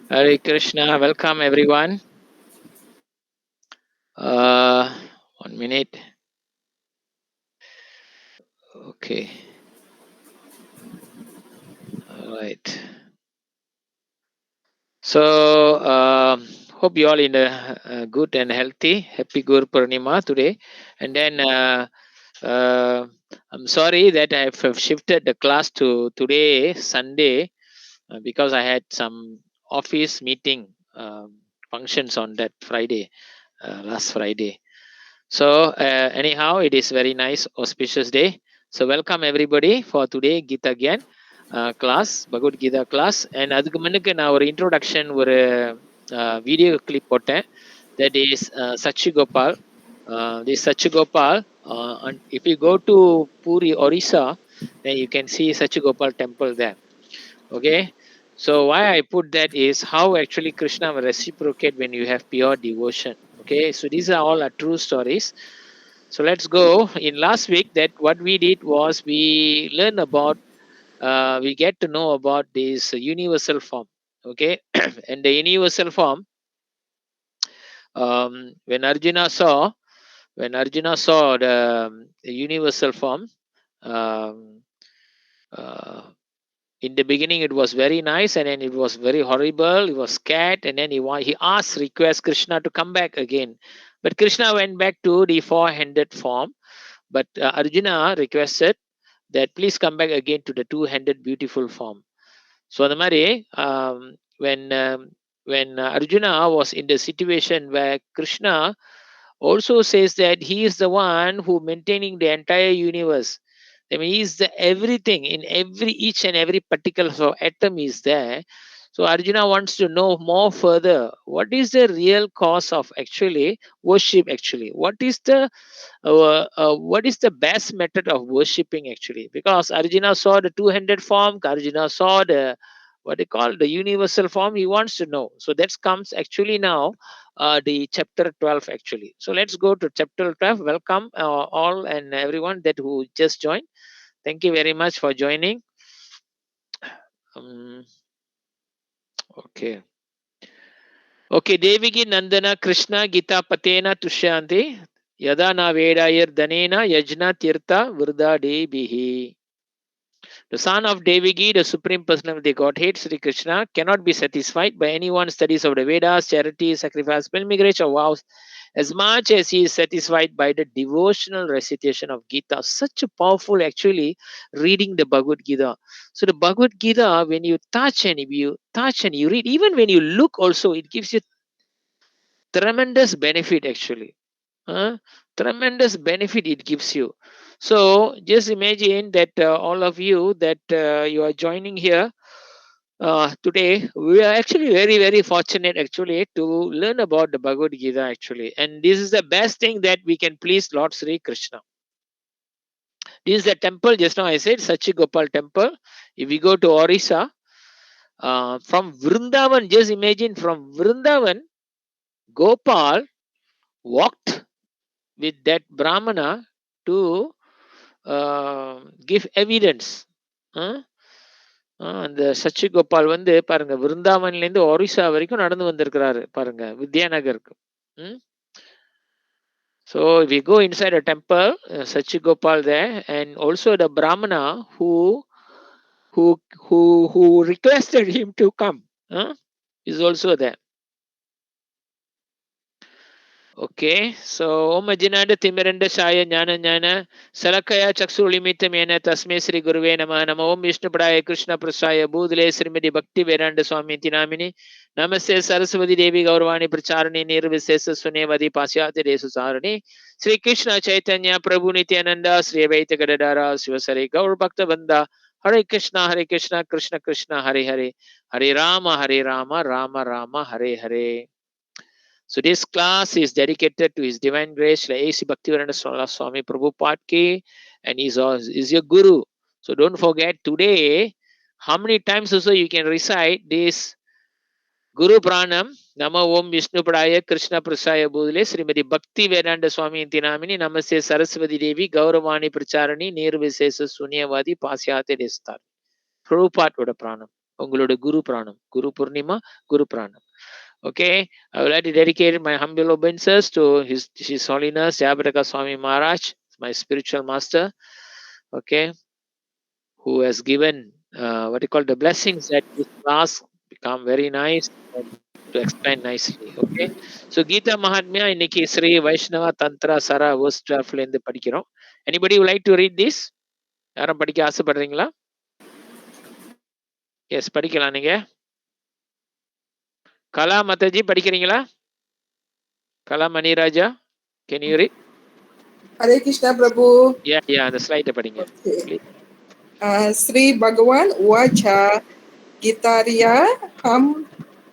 Hare Krishna, welcome everyone. 1 minute. Okay, all right. So, hope you all in a, good and healthy. Happy Guru Purnima today. And then, I'm sorry that I have shifted the class to today, Sunday, because I had some office meeting functions on that Friday, last Friday. So, anyhow, it is very nice, auspicious day. So, welcome everybody for today Gita Gyan class, Bhagavad Gita class. And அதுக்கு முன்னுக்கு நான் ஒரு introduction ஒரு video clip போட்டேன். That is Sachigopal. This Sachigopal, and if you go to Puri, Orissa, then you can see Sachigopal temple there. Okay. So why I put that is how actually Krishna will reciprocate when you have pure devotion. Okay. So these are all are true stories. So let's go. In last week, that what we did was we learn about, we get to know about this universal form. Okay, and the universal form, when Arjuna saw the universal form, um, uh, in the beginning it was very nice, and then it was very horrible. He was scared, and then he asked, request Krishna to come back again, but Krishna went back to the four-handed form. But Arjuna requested that please come back again to the two-handed beautiful form. So the Mari, when Arjuna was in the situation where Krishna also says that he is the one who maintaining the entire universe. I mean, he is the everything in every each and every particular atom is there. So Arjuna wants to know more further. What is the real cause of actually worship? Actually, what is the best method of worshipping actually? Because Arjuna saw the two-handed form, Arjuna saw the what they call the universal form. He wants to know. So that comes actually now, the chapter 12 actually. So let's go to chapter 12. Welcome all and everyone that who just joined. Thank you very much for joining. Um, okay. Okay, Devigi Nandana Krishna Gita Patena Tushanti Yada na Vedayir Danena Yajna Tirtha Vrda Debihi. The son of Devagi, the supreme personality of the Godhead, Sri Krishna, cannot be satisfied by anyone's studies of the Vedas, charity, sacrifice, pilgrimage, or vows, as much as he is satisfied by the devotional recitation of Gita. Such a powerful, actually, reading the Bhagavad Gita. So the Bhagavad Gita, when you touch and you read, even when you look, also it gives you tremendous benefit actually. Huh? Tremendous benefit it gives you. So just imagine that all of you that you are joining here today. We are actually very very fortunate actually to learn about the Bhagavad Gita actually, and this is the best thing that we can please Lord Sri Krishna. This is the temple. Just now I said Sachigopal temple. If we go to Orissa, from Vrindavan, just imagine from Vrindavan, Gopal walked with that Brahmana to give evidence. Huh? அந்த சச்சிகோபால் வந்து பாருங்க விருந்தாவன்ல இருந்து ஒரிசா வரைக்கும் நடந்து வந்திருக்கிறாரு பாருங்க வித்யாநகருக்கு. So we go inside a temple, Sachigopal there, and also the Brahmana who requested him to come is also there. Okay, so Om Ajinada Timiranda Shaya Jnana Jnana Salakaya Chaksulimitam Yena Tasme Sri Guruve Nama Nama Om Vishnu Padaya Krishna Prasaya Budle Srimati Bhakti Vedanta Swami Tinamini Namaste Saraswati Devi Gauravani Pracharani Nirvisesa Sunevadi Pasyati Desu Sarani Sri Krishna Chaitanya Prabhu Nityananda Sri Vaita Gadadara Sivasari Gaur Bhakta Vanda Hare Krishna Krishna Krishna Hare Hare Hare Rama Rama Rama Hare Hare. So this class is dedicated to His Divine Grace, like A.C. Bhaktivedanta Swami Prabhupada ki, and is your Guru. So don't forget today, how many times also you can recite this Guru Pranam, Nama Om Vishnu Padaya Krishna Prasaya Budle, Srimati Bhakti Vedanta Swami Intinamini, Namaste Saraswati Devi, Gauravani Pracharani, Nirvisesa Sunyavadi, Pasyate Destar. Prabhupada Vada Pranam. உங்களோட குரு பிராணம். குரு பூர்ணிமா, குரு பிராணம். Okay, I would like to dedicate my humble obeisances to His Holiness Jayapataka Swami Maharaj, my spiritual master. Okay, who has given what you call the blessings that this class become very nice and to explain nicely. Okay, so Gita Mahatmya இன்னைக்கு ஸ்ரீ வைஷ்ணவ தந்திரா சரா verse 12 ல இருந்து படிக்கிறோம். Anybody would like to read this? யாரும் படிக்க ஆசைப்படுறீங்களா? S, படிக்கலாம். நீங்க கலா மத்தஜி படிக்கிறீங்களா? கலா Maniraja, can you read? Hare Krishna Prabhu. Yeah, அந்த ஸ்லைட படிங்க. Okay. Sri Bhagavan Uvacha Gitarya Ham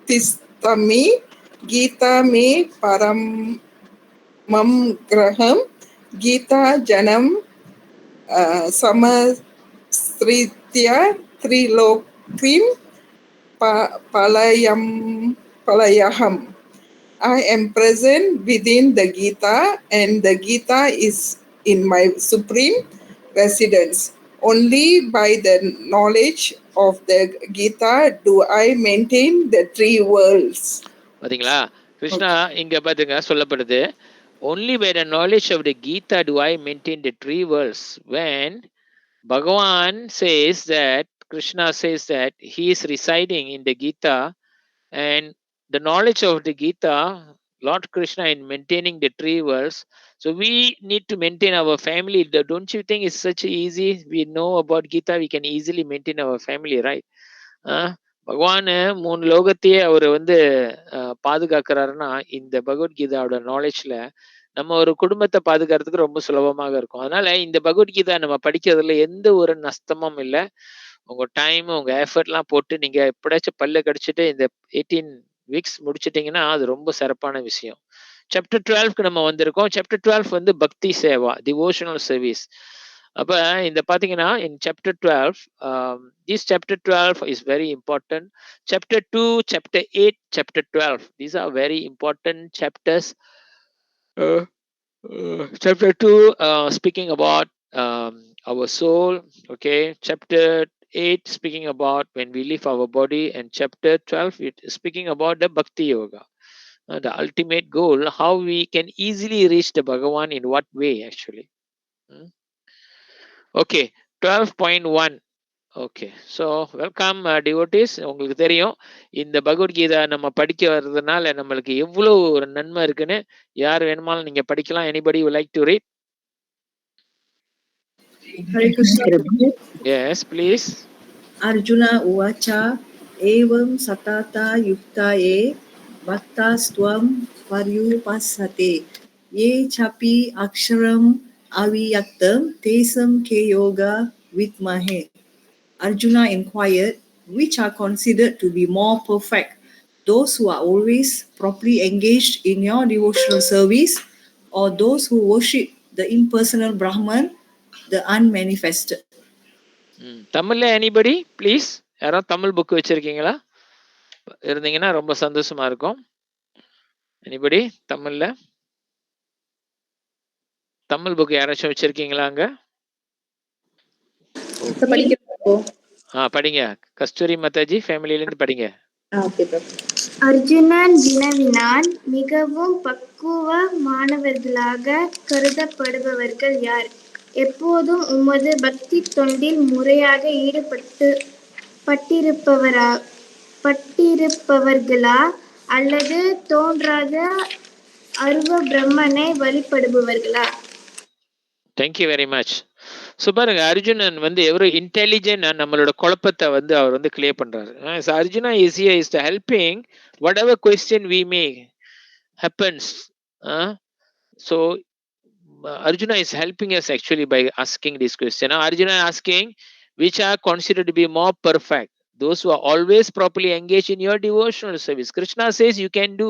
Tistami Gita Me Param Mam Graham Gita Janam Samasritya Trilokim Palayaham. I am present within the Gita, and the Gita is in my supreme residence. Only by the knowledge of the Gita do I maintain the three worlds. பாத்தீங்களா கிருஷ்ணா இங்க பாத்துங்க சொல்லப்படுது, only by the knowledge of the Gita do I maintain the three worlds. When Bhagavan says that, Krishna says that he is residing in the Gita, and the knowledge of the Gita, Lord Krishna in maintaining the three worlds. So we need to maintain our family. Don't you think it's such easy? We know about Gita, we can easily maintain our family, right? பகவான் 3 லோகத்தையே அவர் வந்து பாதுகாக்கிறாருன்னா இந்த பகவத்கீதாவோட நாலேஜ்ல நம்ம ஒரு குடும்பத்தை பாதுகாக்கிறதுக்கு ரொம்ப சுலபமாக இருக்கும். அதனால இந்த பகவத்கீதா நம்ம படிக்கிறதுல எந்த ஒரு நஷ்டமும் இல்லை. உங்க டைம், உங்க எஃபர்ட்லாம் போட்டு நீங்க எப்படியாச்சும் பல்ல கடிச்சிட்டு இந்த 18 வீக்ஸ் முடிச்சிட்டீங்கன்னா அது ரொம்ப சிறப்பான விஷயம். சாப்டர் 12க்கு நம்ம வந்திருக்கோம். சாப்டர் 12 வந்து பக்தி சேவா, டிவோஷனல் சர்வீஸ். அப்ப இந்த பாத்தீங்கன்னா in chapter 12, this chapter 12 is very important. Chapter 2, chapter 8, chapter 12, these are very important chapters. Chapter 2 speaking about our soul. Okay, chapter 8 speaking about when we leave our body, and chapter 12 it is speaking about the bhakti yoga, the ultimate goal, how we can easily reach the Bhagavan, in what way actually. Okay, 12.1. Okay, so welcome devotees. உங்களுக்கு தெரியும் இந்த பகவத்கீதா நம்ம படிக்க வர்றதுனால நம்மளுக்கு எவ்வளோ ஒரு நன்மை இருக்குன்னு. யார் வேணுமாலும் நீங்க படிக்கலாம். Anybody would like to read? Yes, please. Arjuna uvacha evam satata yuktaye bhaktastvam paryupassate ye chapi aksharam aviyaktam tesam ke yoga vidmahe. Arjuna inquired, which are considered to be more perfect, those who are always properly engaged in your devotional service, or those who worship the impersonal Brahman, the unmanifested? தமிழ்ல anybody please? யாராவது Tamil book வச்சிருக்கீங்களா? இருந்தீங்கன்னா ரொம்ப சந்தோஷமா இருக்கும். Anybody தமிழ்ல Tamil book யாராச்சும் வச்சிருக்கீங்களா அங்க? படிங்க. கஸ்தூரி மாதாஜி ஃபேமிலில இருந்து படிங்க. அர்ஜுனன் வினவினான், மிகவும் பக்குவமானவர்களாக கருதப்படுபவர்கள் யார்? எப்போதும் உமது பக்தி தொண்டில் முறையாக பட்டிருப்பவர்களா அல்லது தோன்றாத அருவ பிரம்மனை வழிபடுபவர்களா? Thank you very much. ஸோ பாருங்க, அர்ஜுனன் வந்து எவ்வளோ இன்டெலிஜென்ட் நம்மளோட குழப்பத்தை வந்து அவர் வந்து கிளியர் பண்றாரு. Arjuna is here is helping whatever question we may happens. So Arjuna is helping us actually by asking this question. Now Arjuna is asking, which are considered to be more perfect? Those who are always properly engaged in your devotional service. Krishna says you can do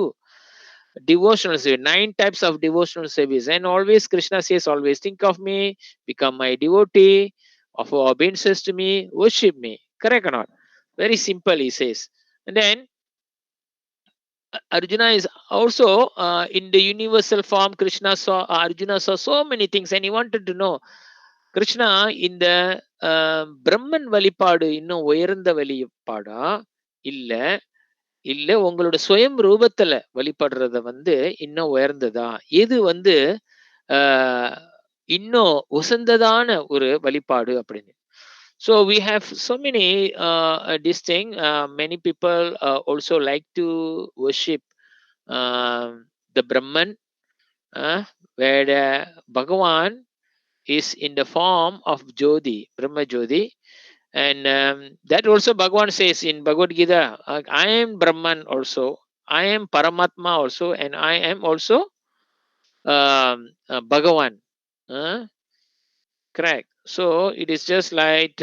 devotional service, 9 types of devotional service, and always Krishna says, always think of me, become my devotee, offer obeisances to me, worship me. Correct or not? Very simple, he says. And then Arjuna is also in the universal form. Krishna saw, Arjuna saw so many things, and he wanted to know Krishna, இந்த பிரம்மன் வழிபாடு இன்னும் உயர்ந்த வழிபாடா? இல்ல இல்ல உங்களோட சுயம் ரூபத்துல வழிபடுறத வந்து இன்னும் உயர்ந்ததா? எது வந்து அ இன்னும் உசந்ததான ஒரு வழிபாடு அப்படின்னு. So we have so many this thing. Many people also like to worship the Brahman, where Bhagavan is in the form of Jyoti, Brahma Jyoti. And that also Bhagavan says in Bhagavad Gita, I am Brahman also, I am Paramatma also, and I am also Bhagavan. Correct. So it is just like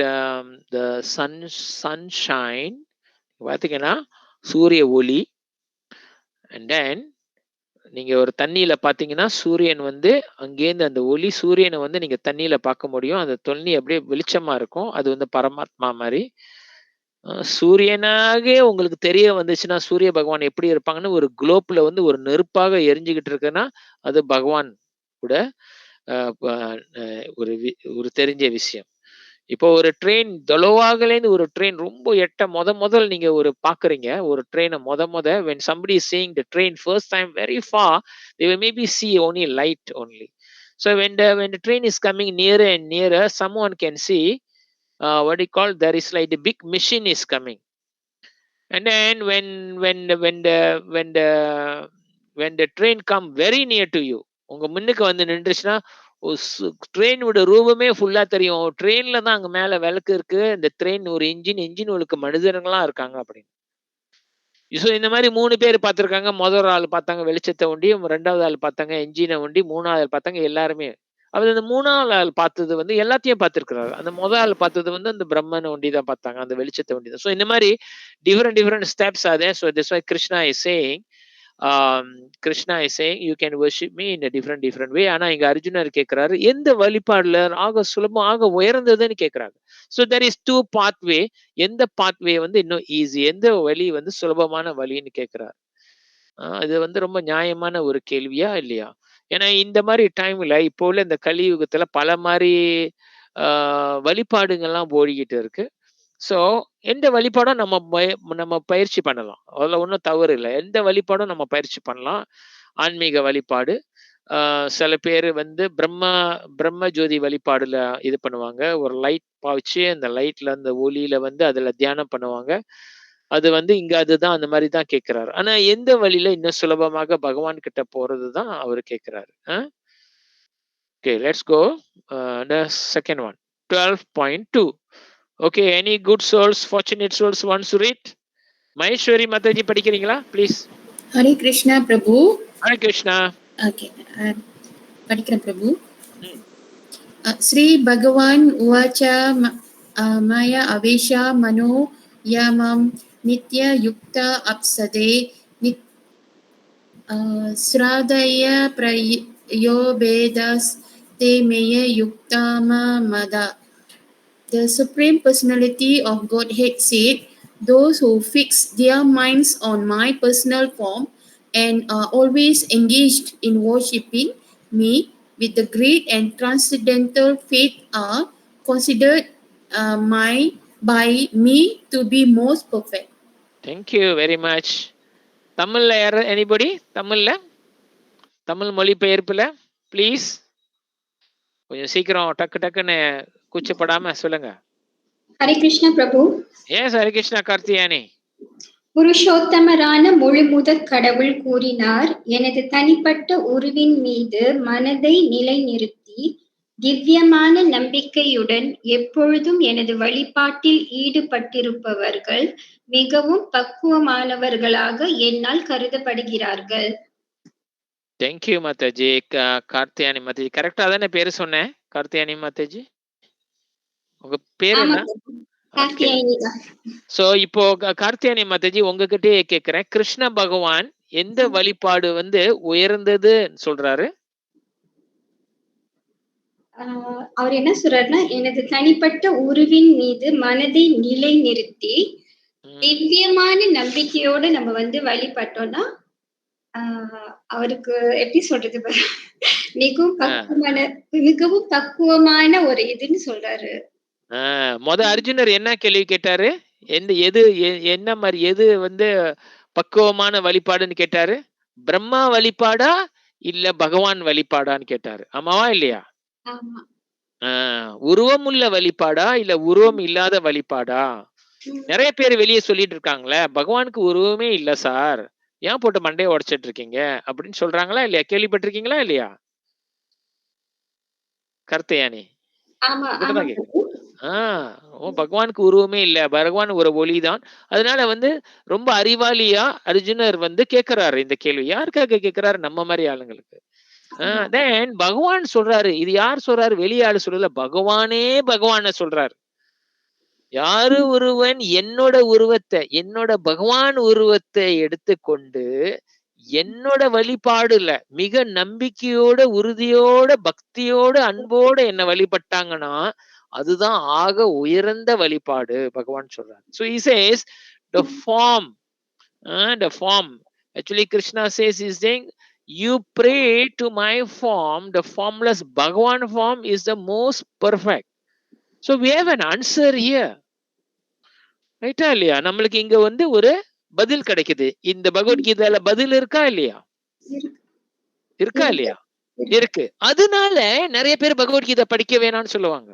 the sunshine, பார்த்தீங்கன்னா சூரிய ஒளி, and then நீங்க ஒரு தண்ணியில பார்த்தீங்கன்னா சூரியன் வந்து அங்கேருந்து அந்த ஒளி சூரியனை வந்து நீங்க தண்ணியில பார்க்க முடியும். அந்த தண்ணி அப்படியே வெளிச்சமா இருக்கும். அது வந்து பரமாத்மா மாதிரி. சூரியனாகவே உங்களுக்கு தெரிய வந்துச்சுன்னா சூரிய பகவான் எப்படி இருப்பாங்கன்னு ஒரு குளோப்ல வந்து ஒரு நெருப்பாக எரிஞ்சுக்கிட்டு இருக்குன்னா அது பகவான் கூட ஒரு தெரிஞ்ச விஷயம். இப்போ ஒரு ட்ரெயின் தொலைவாகலேருந்து ஒரு ட்ரெயின் ரொம்ப முதல் நீங்க ஒரு பாக்குறீங்க ஒரு ட்ரெயினை when somebody is seeing the train first time very far, they will maybe see only light only. So when the train is coming nearer and nearer, someone can see what do you call, there is like the big machine is coming. And then when the train come very near to you, உங்க முன்னுக்கு வந்து நின்றுச்சுன்னா ட்ரெயினோட ரூபமே ஃபுல்லா தெரியும். ட்ரெயின்ல தான் அங்க மேல விளக்கு இருக்கு. இந்த ட்ரெயின் ஒரு இன்ஜின் உங்களுக்கு மனிதர்களா இருக்காங்க அப்படின்னு. ஸோ இந்த மாதிரி 3 பேர் பார்த்திருக்காங்க. முதல் ஆள் பார்த்தாங்க வெளிச்சத்தை ஒண்டி, 2வது ஆள் பார்த்தாங்க என்ஜினை ஒண்டி, 3வது ஆள் பார்த்தாங்க எல்லாருமே. அவர் அந்த 3வது ஆள் பார்த்தது வந்து எல்லாத்தையும் பார்த்திருக்கிறாரு. அந்த முதல் ஆள் பார்த்தது வந்து அந்த பிரம்மனை ஒண்டி தான் பார்த்தாங்க, அந்த வெளிச்சத்தை ஒண்டி தான். ஸோ இந்த மாதிரி different steps are there. So that's why Krishna is saying you can worship me in a different way. ஆனா இங்க அர்ஜுனர் கேட்கிறாரு எந்த வழிபாடுல ஆக சுலபம் ஆக உயர்ந்ததுன்னு கேட்கிறாங்க. So there is 2 pathway. எந்த pathway வந்து இன்னும் ஈஸி, எந்த வழி வந்து சுலபமான வழின்னு கேட்கிறாரு. இது வந்து ரொம்ப நியாயமான ஒரு கேள்வியா இல்லையா? ஏன்னா இந்த மாதிரி டைம்ல இப்போ உள்ள இந்த கலியுகத்துல பல மாதிரி வழிபாடுகள்லாம் ஓடிக்கிட்டு இருக்கு. ஸோ எந்த வழிபாடும் நம்ம பயிற்சி பண்ணலாம். அதுல ஒன்றும் தவறு இல்லை. எந்த வழிபாடும் நம்ம பயிற்சி பண்ணலாம். ஆன்மீக வழிபாடு, சில பேர் வந்து பிரம்ம ஜோதி வழிபாடுல இது பண்ணுவாங்க. ஒரு லைட் பாய்ச்சி அந்த லைட்ல அந்த ஒளியில வந்து அதுல தியானம் பண்ணுவாங்க. அது வந்து இங்க அதுதான் அந்த மாதிரி தான் கேட்கிறாரு. ஆனா எந்த வழியில இன்னும் சுலபமாக பகவான் கிட்ட போறதுதான் அவரு கேட்கிறாரு. Okay, let's go. The second one, 12.2. Okay, any good souls, fortunate souls wants to read? Maheshwari Mataji படிக்கிறீங்களா please? Hare Krishna Prabhu. Hare Krishna. Okay, படிக்கிறேன் Prabhu. Sri Bhagavan uvacha maya avesha mano yamam nitya yukta apsade sradaya prayobedas te meya yuktama mada. The Supreme Personality of Godhead said, those who fix their minds on my personal form and are always engaged in worshipping me with the great and transcendental faith are considered by me to be most perfect. Thank you very much. Tamil anybody? Tamil மொழிபெயர்ப்புல please. கொஞ்சம் சீக்கிரம் டக்குன்னு கூச்சப்படாம சொல்லுங்க. ஹரே கிருஷ்ணா பிரபு. S, Hare Krishna Karthiyani. புருஷோத்தமரான முழுமுதற் கடவுள் கூறினார், எனது தனிப்பட்ட உருவின் மீது மனதை நிலைநிறுத்தி திவ்யமான நம்பிக்கையுடன் எப்பொழுதும் எனது வழிபாட்டில் ஈடுபட்டிருப்பவர்கள் மிகவும் பக்குவமானவர்களாக என்னால் கருதப்படுகிறார்கள். தேங்க்யூ மாதாஜி. கார்த்தியானி மாதாஜி கரெக்டா தானே பேரு சொன்னேன்? கார்த்தியானி மாதாஜி உங்க பேரு என்ன? சோ இப்போ கார்த்தியானி மாதாஜி உங்ககிட்டயே கேக்குறேன், கிருஷ்ண பகவான் எந்த வழிபாடு வந்து உயர்ந்தது சொல்றாரு? அவர் என்ன சொல்றாருன்னா, எனது தனிப்பட்ட உருவின் மீது மனதை நிலை நிறுத்தி திவ்யமான நம்பிக்கையோட நம்ம வந்து வழிபட்டோம்னா அவருக்கு எப்படி சொல்றது மிகவும் பக்குவமான ஒரு இதுன்னு சொல்றாரு. அர்ஜுனர் என்ன கேள்வி கேட்டாரு? என்ன மாதிரி எது வந்து பக்குவமான வழிபாடுன்னு கேட்டாரு? பிரம்மா வழிபாடா இல்ல பகவான் வழிபாடான்னு கேட்டாரு. ஆமாவா இல்லையா? ஆமா. உருவம் உள்ள வழிபாடா இல்ல உருவம் இல்லாத வழிபாடா? நிறைய பேர் வெளியே சொல்லிட்டு இருக்காங்களே, பகவானுக்கு உருவமே இல்ல சார், ஏன் போட்டு மண்டையை உடைச்சிட்டு இருக்கீங்க அப்படின்னு சொல்றாங்களா இல்லையா? கேள்விப்பட்டிருக்கீங்களா இல்லையா? கருத்தையானி பகவானுக்கு உருவமே இல்ல, பகவான் ஒரு ஒளிதான். அதனால வந்து ரொம்ப அறிவாளியா அர்ஜுனர் வந்து கேட்கிறாரு இந்த கேள்வி. யாருக்காக கேட்கிறாரு? நம்ம மாதிரி ஆளுங்களுக்கு. தென் பகவான் சொல்றாரு. இது யார் சொல்றாரு? வெளியாளு சொல்லல, பகவானே பகவான சொல்றாரு. யாரு ஒருவன் என்னோட உருவத்தை, என்னோட பகவான் உருவத்தை எடுத்துக்கொண்டு என்னோட வழிபாடுல மிக நம்பிக்கையோட, உறுதியோட, பக்தியோட, அன்போட என்ன வழிபட்டாங்கன்னா அதுதான் ஆக உயர்ந்த வழிபாடு பகவான் சொல்றாரு. So he says the form, actually Krishna says, he's saying you pray to my form, the formless Bhagavan form is the most perfect. So we have an answer here, ரைட்டா இல்லையா? நம்மளுக்கு இங்க வந்து ஒரு பதில் கிடைக்குது. இந்த பகவத்கீதையில பதில் இருக்கா இல்லையா? இருக்கா இல்லையா? இருக்கு. அதனால நிறைய பேர் பகவத்கீதை படிக்க வேணாம்னு சொல்லுவாங்க.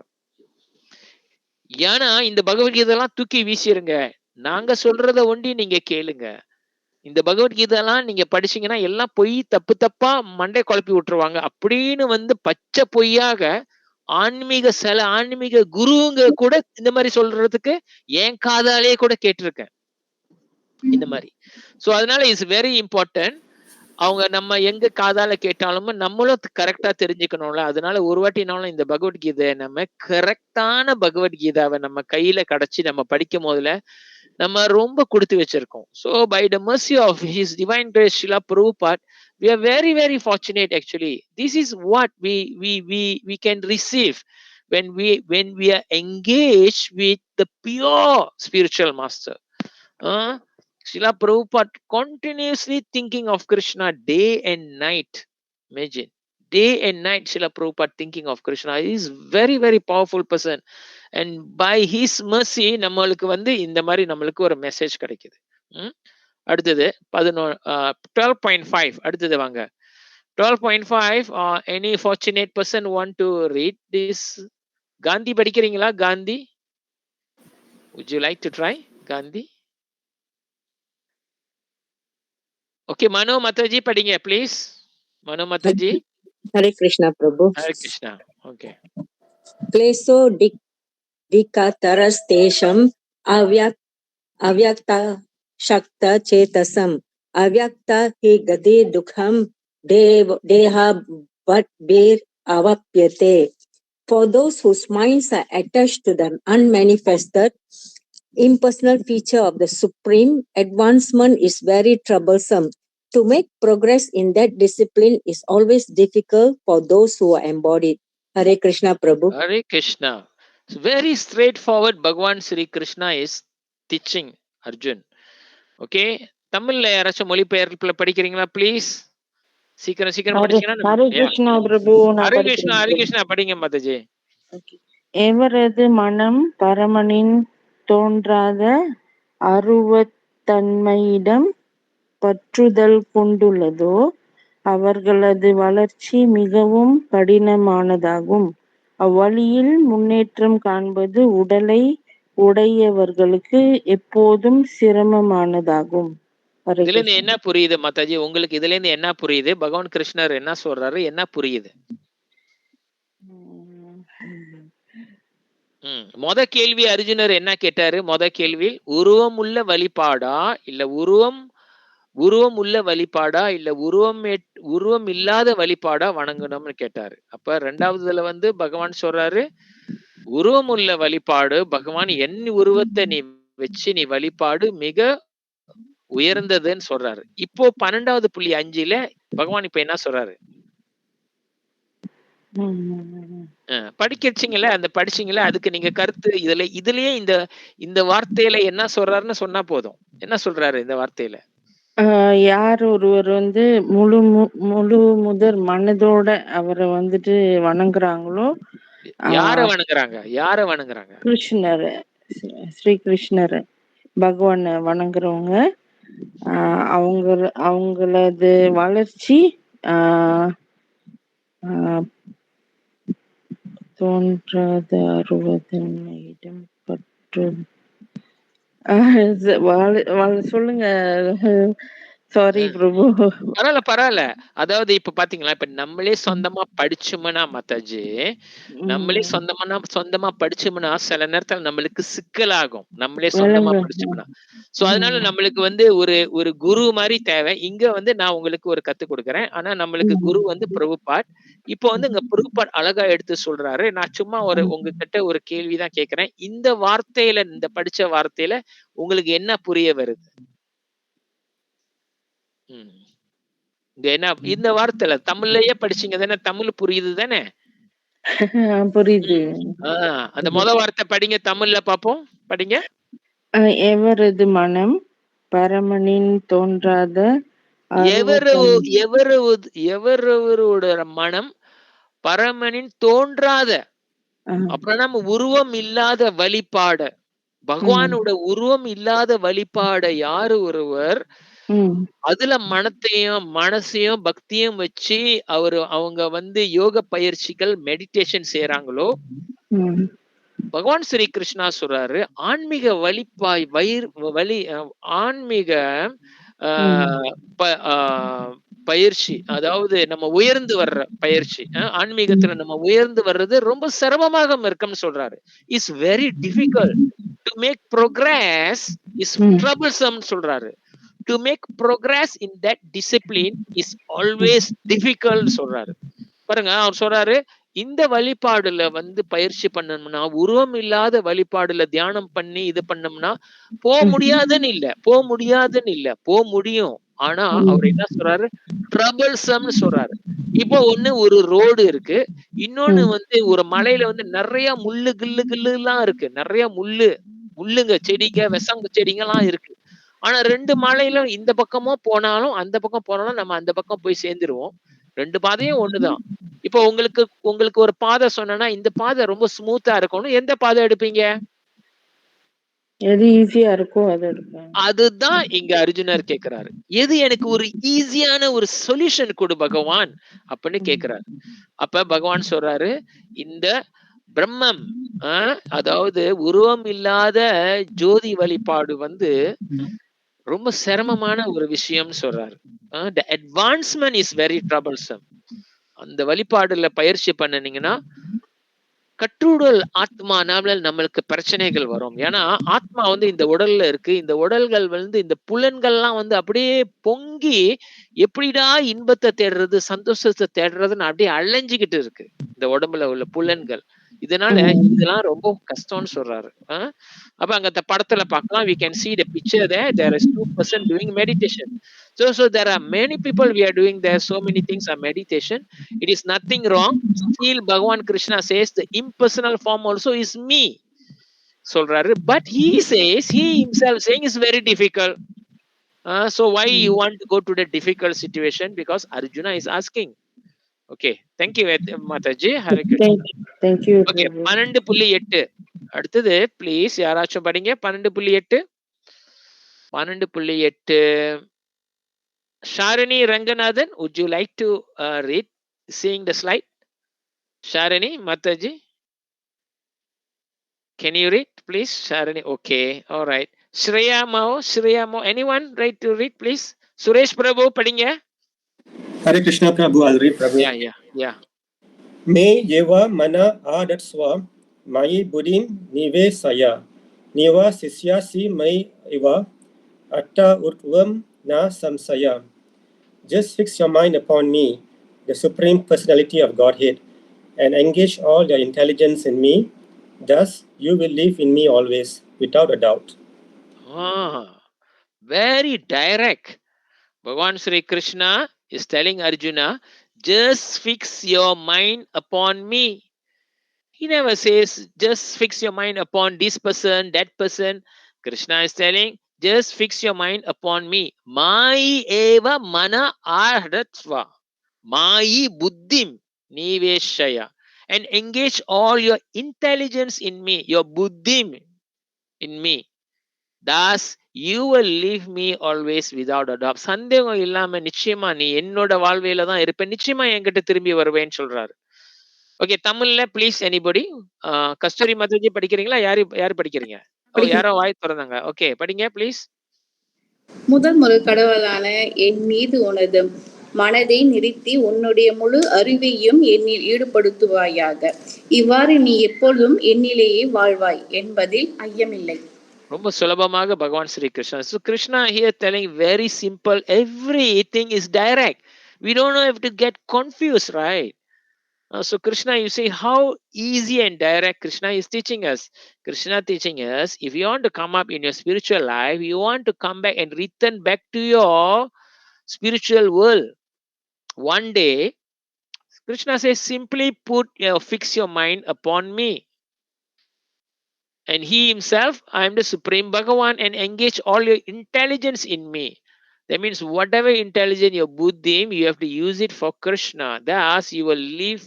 ஏன்னா இந்த பகவத்கீதை எல்லாம் தூக்கி வீசிருங்க, நாங்க சொல்றத ஒண்டி நீங்க கேளுங்க. இந்த பகவத்கீதை எல்லாம் நீங்க படிச்சீங்கன்னா எல்லாம் பொய், தப்பு தப்பா மண்டை குழப்பி விட்டுருவாங்க அப்படின்னு வந்து பச்சை பொய்யாக ஆன்மீக குருங்க கூட இந்த மாதிரி சொல்றதுக்கு என் காதாலே கூட கேட்டிருக்கேன் இந்த மாதிரி. சோ அதனால இட்ஸ் வெரி இம்பார்ட்டன்ட். அவங்க நம்ம எங்க காதால கேட்டாலும் நம்மளும் கரெக்டா தெரிஞ்சுக்கணும்ல. அதனால ஒரு வாட்டினாலும் இந்த பகவத்கீதை நம்ம கரெக்டான பகவத்கீதாவை நம்ம கையில கிடைச்சி நம்ம படிக்கும் போதுல நம்ம ரொம்ப கொடுத்து வச்சிருக்கோம். So by the mercy of His Divine Grace Srila Prabhupada, we are very very fortunate actually. This is what we can receive when we are engaged with the pure spiritual master. Srila Prabhupada continuously thinking of Krishna day and night. Imagine, day and night Srila Prabhupada thinking of Krishna. He is very very powerful person, and by his mercy நம்மளுக்கு வந்து இந்த மாதிரி நம்மளுக்கு ஒரு message கிடைக்குது. அடுத்தது 12.5. அடுத்தது வாங்க 12.5. Any fortunate person want to read this? Gandhi படிக்கிறீங்களா? Gandhi, would you like to try Gandhi? Okay, Mano Mataji padinge please. Mano Mataji. Hare Krishna Prabhu. Hare Krishna. Okay. Kleso dikataras tesham avyakta shakta chetasam avyakta hi gadi dukham deha but bir avapyate. For those whose minds are attached to the unmanifested impersonal feature of the Supreme, advancement is very troublesome. To make progress in that discipline is always difficult for those who are embodied. Hare Krishna Prabhu. Hare Krishna. So very straightforward. Bhagavan Sri Krishna is teaching Arjun. Okay. தமிழ்ல யாராச்சும் மொழிபெயர்ப்புல படிக்கிறீங்களா please? சீக்கிரம் படிச்சீங்கன்னா. ஹரே கிருஷ்ணா பிரபு. ஹரே கிருஷ்ணா படிங்க மாதாஜி. எவரது மனம் பரமனின் தோன்றாத அருவத்தன்மையிடம் பற்றுதல் கொண்டுள்ளதோ அவர்களது வளர்ச்சி மிகவும் கடினமானதாகும். அவ்வழியில் முன்னேற்றம் காண்பது உடலை உடையவர்களுக்கு எப்போதும் சிரமமானதாகும். இதுல இருந்து என்ன புரியுது மாதாஜி உங்களுக்கு? இதுல இருந்து என்ன புரியுது? பகவான் கிருஷ்ணர் என்ன சொல்றாரு, என்ன புரியுது? மொத கேள்வி அர்ஜுனர் என்ன கேட்டாரு? மொத கேள்வி உருவம் உள்ள வழிபாடா இல்ல உருவம் உள்ள வழிபாடா இல்ல உருவம் இல்லாத வழிபாடா வணங்கணும்னு கேட்டாரு. அப்ப ரெண்டாவதுல வந்து பகவான் சொல்றாரு உருவம் உள்ள வழிபாடு, பகவான் என் உருவத்தை நீ வச்சு நீ வழிபாடு மிக உயர்ந்ததுன்னு சொல்றாரு. இப்போ 12.5 பகவான் இப்ப என்ன சொல்றாரு? படிக்கிறீங்களா? அந்த படிச்சீங்களா? அதுக்கு நீங்க கருத்து இதுலயே இந்த வார்த்தையில என்ன சொல்றாருன்னு சொன்னா போதும். என்ன சொல்றாரு இந்த வார்த்தையில? யார் ஒருவர் வந்து முழு முதற் மனதோட அவரை வந்துட்டு வணங்குறாங்களோ, யார வணங்குறாங்க? யார வணங்குறாங்க? கிருஷ்ணர், ஸ்ரீ கிருஷ்ணர் பகவானை வணங்குறவங்க, அவங்களது வளர்ச்சி தோன்றாத அருவதன்மையிடம் பற்று. சொல்லுங்க. சாரி பிரபு. பரவாயில்ல. அதாவது இப்ப பாத்தீங்களா, இப்ப நம்மளே சொந்தமா படிச்சோம்னா மாதாஜி, நம்மளே சொந்தமா படிச்சோம்னா சில நேரத்துல நம்மளுக்கு சிக்கலாகும். நம்மளே சொந்தமா படிச்சோம்னா. சோ அதனால நம்மளுக்கு வந்து ஒரு குரு மாதிரி தேவை. இங்க வந்து நான் உங்களுக்கு ஒரு கத்து கொடுக்குறேன். ஆனா நம்மளுக்கு குரு வந்து பிரபுபாட். இப்போ வந்து இங்க பிரபுபாட் அழகா எடுத்து சொல்றாரு. நான் சும்மா உங்ககிட்ட ஒரு கேள்விதான் கேட்கிறேன். இந்த வார்த்தையில, இந்த படிச்ச வார்த்தையில உங்களுக்கு என்ன புரிய வருது? இந்த வார்த்தையில தமிழ்லயே படிச்சீங்க தானே? தமிழ் புரியுது தானே? புரியுது. அந்த முத வார்த்தை படிங்க, தமிழ்ல பாப்போம். படிங்க. எவரது மனம் பரமனின் தோன்றாத எவரவரோட மனம் பரமனின் தோன்றாத, அப்புறம் நம்ம உருவம் இல்லாத வழிபாட, பகவானோட உருவம் இல்லாத வழிபாட யாரு ஒருவர் அதுல மனசையும் பக்தியும் வச்சு அவங்க வந்து யோக பயிற்சிகள் மெடிடேஷன் செய்யறாங்களோ, பகவான் ஸ்ரீ கிருஷ்ணா சொல்றாரு, ஆன்மீக ஆன்மீக பயிற்சி, அதாவது நம்ம உயர்ந்து வர்ற பயிற்சி, ஆன்மீகத்துல நம்ம உயர்ந்து வர்றது ரொம்ப சிரமமாக இருக்கும்னு சொல்றாரு. Is very difficult to make progress, is troublesome சொல்றாரு. To make progress in that discipline is always difficult சொல்றாரு. பாருங்க, அவர் சொல்றாரு, இந்த வழிபாடுல வந்து பயிற்சி பண்ணணும்னா, உருவம் இல்லாத வழிபாடுல தியானம் பண்ணி இது பண்ணோம்னா போக முடியாதுன்னு இல்ல, போக முடியும். ஆனா அவர் என்ன சொல்றாரு? ட்ரபிள்சம்னு சொல்றாரு. இப்போ ஒரு ரோடு இருக்கு, இன்னொன்னு வந்து ஒரு மலையில வந்து நிறைய கில்லு எல்லாம் இருக்கு, நிறைய முள்ளுங்க செடிங்க, விசங்க செடிங்க எல்லாம் இருக்கு. ஆனா 2 மலையில இந்த பக்கமும் போனாலும் அந்த பக்கம் போனாலும் நம்ம அந்த பக்கம் போய் சேர்ந்துருவோம். 2 பாதையும் ஒண்ணுதான். இப்போ உங்களுக்கு ஒரு பாதை சொன்னா, இந்த பாதை ரொம்ப ஸ்மூத்தா இருக்கணும், எந்த பாதை எடுப்பீங்க? எது ஈஸியா இருக்கோ அதை எடுப்பேன். அதுதான் இங்க அர்ஜுனர் கேக்குறாரு. எது எனக்கு ஒரு ஈஸியான ஒரு சொல்யூஷன் கொடு பகவான் அப்படின்னு கேக்குறாரு. அப்ப பகவான் சொல்றாரு, இந்த பிரம்மம், அதாவது உருவம் இல்லாத ஜோதி வழிபாடு வந்து ரொம்ப சிரமமான ஒரு விஷயம்னு சொல்றாரு. The advancement is very troublesome. அந்த வழிபாடுல பயிற்சி பண்ணீங்கன்னா கட்டுடல் ஆத்மானால நம்மளுக்கு பிரச்சனைகள் வரும். ஏன்னா ஆத்மா வந்து இந்த உடல்ல இருக்கு. இந்த உடல்கள் வந்து இந்த புலன்கள்லாம் வந்து அப்படியே பொங்கி எப்படிடா இன்பத்தை தேடுறது, சந்தோஷத்தை தேடுறதுன்னு அப்படியே அலைஞ்சுகிட்டு இருக்கு இந்த உடம்புல உள்ள புலன்கள். இதனால இதெல்லாம் ரொம்ப கஷ்டம்னு சொல்றாரு. அப்ப அங்க அந்த படத்துல பார்க்கலாம், we can see the picture there is 2 person doing meditation. So there are many people we are doing there, so many things are meditation. It is nothing wrong. Still Bhagavan Krishna says the impersonal form also is me சொல்றாரு. But he himself saying is very difficult. So why you want to go to the difficult situation? Because Arjuna is asking. Okay, thank you Mataji. Hare Krishna. Thank you. Okay, 12.8 அடுத்தது please யாராச்சும் படிங்க. 12.8 Sharani Ranganathan, would you like to read, seeing the slide? Sharani Mataji, can you read please? Sharani, okay, all right. Shreya Mao, anyone right to read please? Suresh Prabhu padinga. Hare Krishna Prabhu, I'll read Prabhu. Yeah. Me yeva mana adatsva mai buddhin nivesaya niva sisyasi mai iva atta urtvam na samsaya. Just fix your mind upon me, the Supreme Personality of Godhead, and engage all your intelligence in me. Thus you will live in me always, without a doubt. Very direct. Bhagavan Sri Krishna is telling Arjuna, just fix your mind upon me. He never says, just fix your mind upon this person, that person. Krishna is telling, Just fix your mind upon me. Mai eva mana ahdatsva. Mai buddhim niveshaya. And engage all your intelligence in me, your buddhim in me. Thus, you will leave me always without a doubt. சந்தேகம் இல்லாம நிச்சயமா நீ என்னோட வாழ்வையில தான் இருப்ப. நிச்சயமா என்கிட்ட திரும்பி வருவேன்னு சொல்றாரு. ஓகே, தமிழ்ல ப்ளீஸ் எனிபடி. கஸ்தூரி மாதாஜி படிக்கிறீங்களா? யாரு படிக்கிறீங்க? ஓ, யாரோ வாய் திறந்தாங்க. ஓகே, படிங்க ப்ளீஸ். முதல் முழு கடவுளான என் மீது உனது மனதை நிறுத்தி உன்னுடைய முழு அறிவையும் என்னில் ஈடுபடுத்துவாயாக. இவ்வாறு நீ எப்பொழுதும் என்னிலேயே வாழ்வாய் என்பதில் ஐயமில்லை. ரொம்ப சுலபமாக பகவான் Sri Krishna. So Krishna here telling very simple, everything is direct. We don't have to get confused, right? So Krishna, you see how easy and direct Krishna is teaching us. Krishna teaching us, if you want to come up in your spiritual life, you want to come back and return back to your spiritual world. One day, Krishna says, simply fix your mind upon me. And he himself, I am the Supreme Bhagavan, and engage all your intelligence in me. That means whatever intelligence, your buddhi, you have to use it for Krishna. Thus, you will live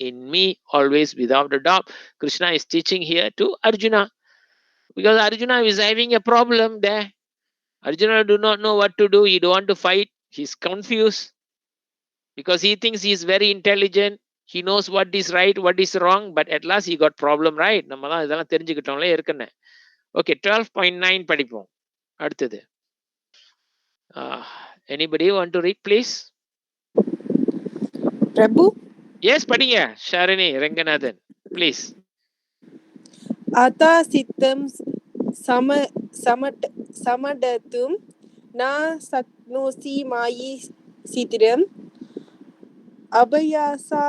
in me always without a doubt. Krishna is teaching here to Arjuna. Because Arjuna is having a problem there. Arjuna do not know what to do. He don't want to fight. He's confused. Because he thinks he is very intelligent. He knows what is right, what is wrong. But at last he got problem, right? நம்ம தான் இதெல்லாம் தெரிஞ்சுக்கிட்டோம்ல ஏற்கனவே. Okay, 12.9 படிப்போம். அடுத்தது. Anybody want to read, please? Prabhu? Yes, படிங்க. ஷாரினி Ranganathan, please. Ata sittam samadatum na saknosi mayi sitiram abhayasa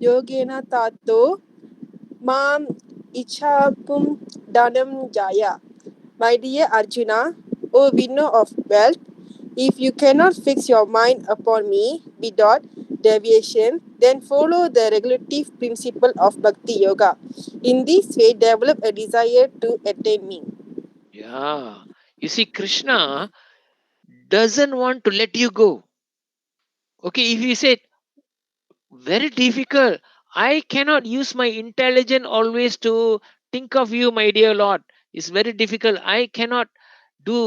yogena tato mam ichapum danam jaya. My dear Arjuna, O winner of wealth, if you cannot fix your mind upon me without deviation, then follow the regulative principle of Bhakti Yoga. In this way, develop a desire to attain me. Yeah. You see, Krishna doesn't want to let you go. Okay, if you say, very difficult, I cannot use my intelligence always to think of you, my dear Lord. It's very difficult. I cannot do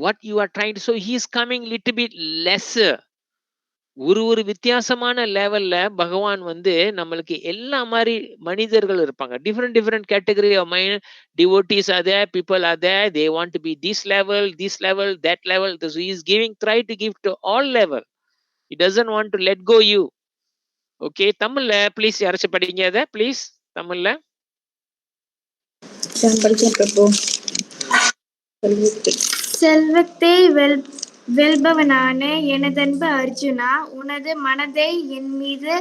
what you are trying to. So he is coming little bit lesser. ஒரு வித்தியாசமான லெவல்ல பகவான் வந்து நம்மளுக்கு எல்லா மாதிரி மனிதர்கள் இருப்பாங்க. Different category of mind devotees are there, people are there. They want to be this level, that level. So he is try to give to all level. He doesn't want to let go you. Okay, தமிழ்ல please யாராச்சும் படிங்க அத please. தமிழ்ல செல்வத்தை வெல்பவனான எனதன்பு அர்ஜுனா, உனது மனதை என் மீது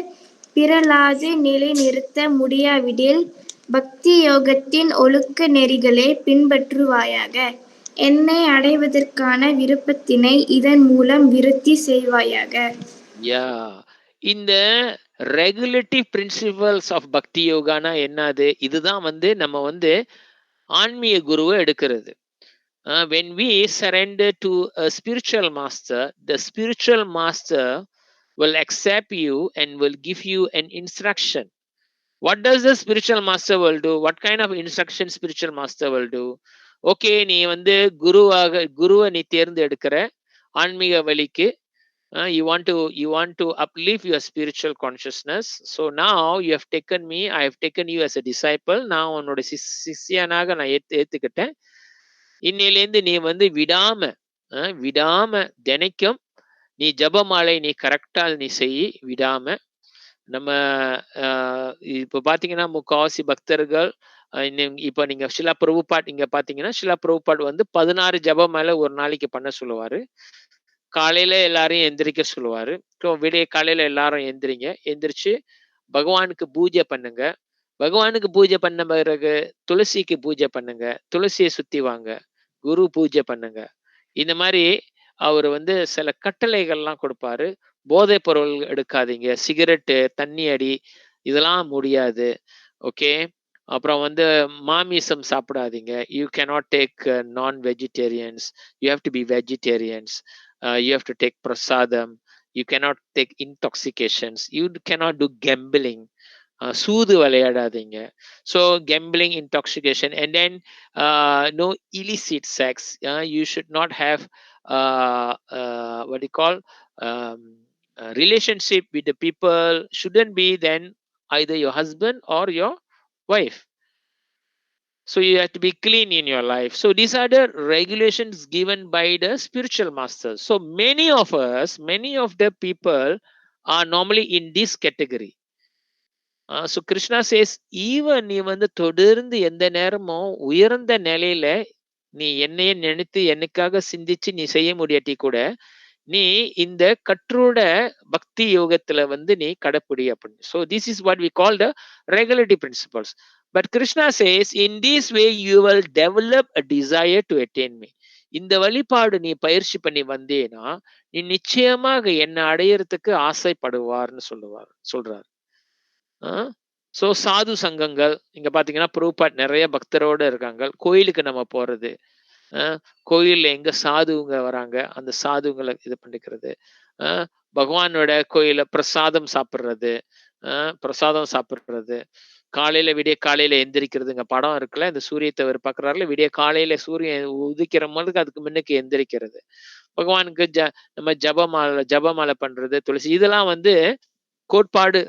பிறலாது நிலை நிறுத்த முடியாவிடில் பக்தி யோகத்தின் ஒழுக்க நெறிகளை பின்பற்றுவாயாக. என்னை அடைவதற்கான விருப்பத்தினை இதன் மூலம் விருத்தி செய்வாயாக. இந்த ரெகுலேட்டிவ் பிரின்சிபல்ஸ் ஆஃப் பக்தி யோகானா என்னது? இதுதான் வந்து நம்ம வந்து ஆன்மீக குருவை எடுக்கிறது. When we surrender to a spiritual master, the spiritual master will accept you and will give you an instruction. What does the spiritual master will do? What kind of instruction spiritual master will do? Okay, நீ வந்து குருவை நீ தேர்ந்தெடுக்கிற ஆன்மீக வழிக்கு. You want to uplift your spiritual consciousness. So now you have taken me, I have taken you as a disciple. நான் உன்னோட சிஷ்யனாக நான் ஏத்துக்கிட்டேன். இன்னிலேருந்து நீ வந்து விடாம தினைக்கும் நீ ஜபமாலை நீ கரெக்டா நீ செய், விடாம. நம்ம இப்ப பாத்தீங்கன்னா முக்காவாசி பக்தர்கள் இப்ப நீங்க ஷிலா பிரபுபாட் இங்க பாத்தீங்கன்னா, ஷிலா பிரபுபாட் வந்து 16 ஜபமாலை ஒரு நாளைக்கு பண்ண சொல்லுவாரு. காலையில எல்லாரையும் எந்திரிக்க சொல்லுவாரு. விடிய காலையில எல்லாரும் எந்திரிச்சு பகவானுக்கு பூஜை பண்ணுங்க. பகவானுக்கு பூஜை பண்ண பிறகு துளசிக்கு பூஜை பண்ணுங்க, துளசியை சுத்தி வாங்க, குரு பூஜை பண்ணுங்க. இந்த மாதிரி அவர் வந்து சில கட்டளைகள்லாம் கொடுப்பாரு. போதை பொருள் எடுக்காதீங்க, சிகரெட்டு, தண்ணி அடி, இதெல்லாம் முடியாது. ஓகே, அப்புறம் வந்து மாமிசம் சாப்பிடாதீங்க. You cannot take non vegetarians. You have to be vegetarians. You have to take prasadam. You cannot take intoxications. You cannot do gambling. சூது விளையாடாதீங்க. So gambling, intoxication, and then no illicit sex. You should not have what do you call relationship with the people. Shouldn't be then either your husband or your wife. So you have to be clean in your life. So these are the regulations given by the spiritual masters. So many of us, many of the people are normally in this category. So Krishna says, even நீ வந்து தொடர்ந்து எந்த நேரமும் உயர்ந்த நிலையில நீ என்னையே நினைத்து எனக்காக சிந்திச்சு நீ செய்ய முடியாட்டி கூட நீ இந்த கற்றோட பக்தி யோகத்துல வந்து நீ கடைப்பிடி அப்படின்னு. So this is what we call the regulative principles. But Krishna says, in this way you will develop a desire to attain me. இந்த வழிபாடு நீ பயிற்சி பண்ணி வந்தேனா நீ நிச்சயமாக என்ன அடையறதுக்கு ஆசைப்படுவார்னு சொல்றார். ஸோ சாது சங்கங்கள் இங்க பாத்தீங்கன்னா பிரபுபாட் நிறைய பக்தரோட இருக்காங்க. கோயிலுக்கு நம்ம போறது, கோயில்ல எங்க சாதுங்க வராங்க அந்த சாதுங்களை இது பண்ணிக்கிறது, பகவானோட கோயில பிரசாதம் சாப்பிடுறது, காலையில விடிய காலையில எந்திரிக்கிறதுங்க. படம் இருக்குல்ல, இந்த சூரியத்தை பாக்குறாருல, விடிய காலையில சூரியன் உதிக்கிற மாதிரி அதுக்கு முன்னுக்கு எந்திரிக்கிறது, பகவானுக்கு நம்ம ஜபமாலை பண்றது, துளசி, இதெல்லாம் வந்து கோட்பாடு.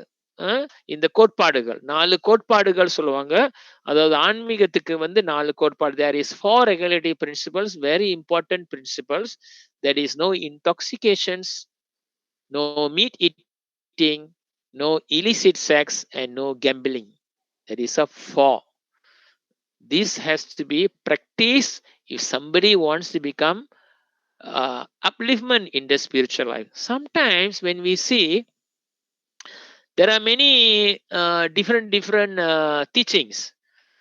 இந்த கோட்பாடுகள் 4 கோட்பாடுகள் சொல்லுவாங்க. அதாவது ஆன்மீகத்துக்கு வந்து 4 கோட்பாடு. There is 4 regulative principles, very important principles. There is no intoxications, no meat eating, no illicit sex, and no gambling. That is a 4. This has to be practiced if somebody wants to become upliftment in the spiritual life. Sometimes when we see there are many different teachings.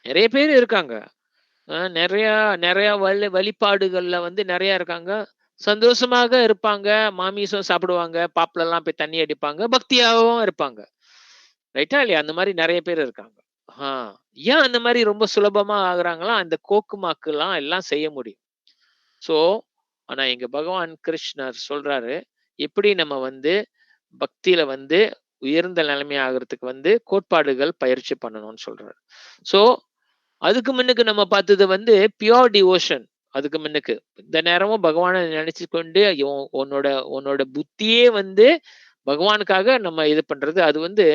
நிறைய பேர் இருக்காங்க, நிறைய வழிபாடுகள்ல வந்து நிறைய இருக்காங்க, சந்தோஷமாக இருப்பாங்க, மாமிசம் சாப்பிடுவாங்க, பாப்புல எல்லாம் போய் தண்ணி அடிப்பாங்க, பக்தியாகவும் இருப்பாங்க. ரைட்டா இல்லையா? அந்த மாதிரி நிறைய பேர் இருக்காங்க. ஏன் அந்த மாதிரி ரொம்ப சுலபமா ஆகுறாங்களா? அந்த கோக்குமாக்கு எல்லாம் செய்ய முடியும். சோ ஆனா எங்க பகவான் கிருஷ்ணர் சொல்றாரு, எப்படி நம்ம வந்து பக்தியில வந்து உயர்ந்த நிலைமை ஆகிறதுக்கு வந்து கோட்பாடுகள் பயிற்சி பண்ணணும்னு சொல்றாரு. சோ அதுக்கு முன்னுக்கு நம்ம பார்த்தது வந்து பியோர் டிவோஷன். அதுக்கு முன்னுக்கு இந்த நேரமும் பகவானை நினைச்சு கொண்டு உன்னோட புத்தியே வந்து பகவானுக்காக நம்ம இது பண்றது. அது வந்து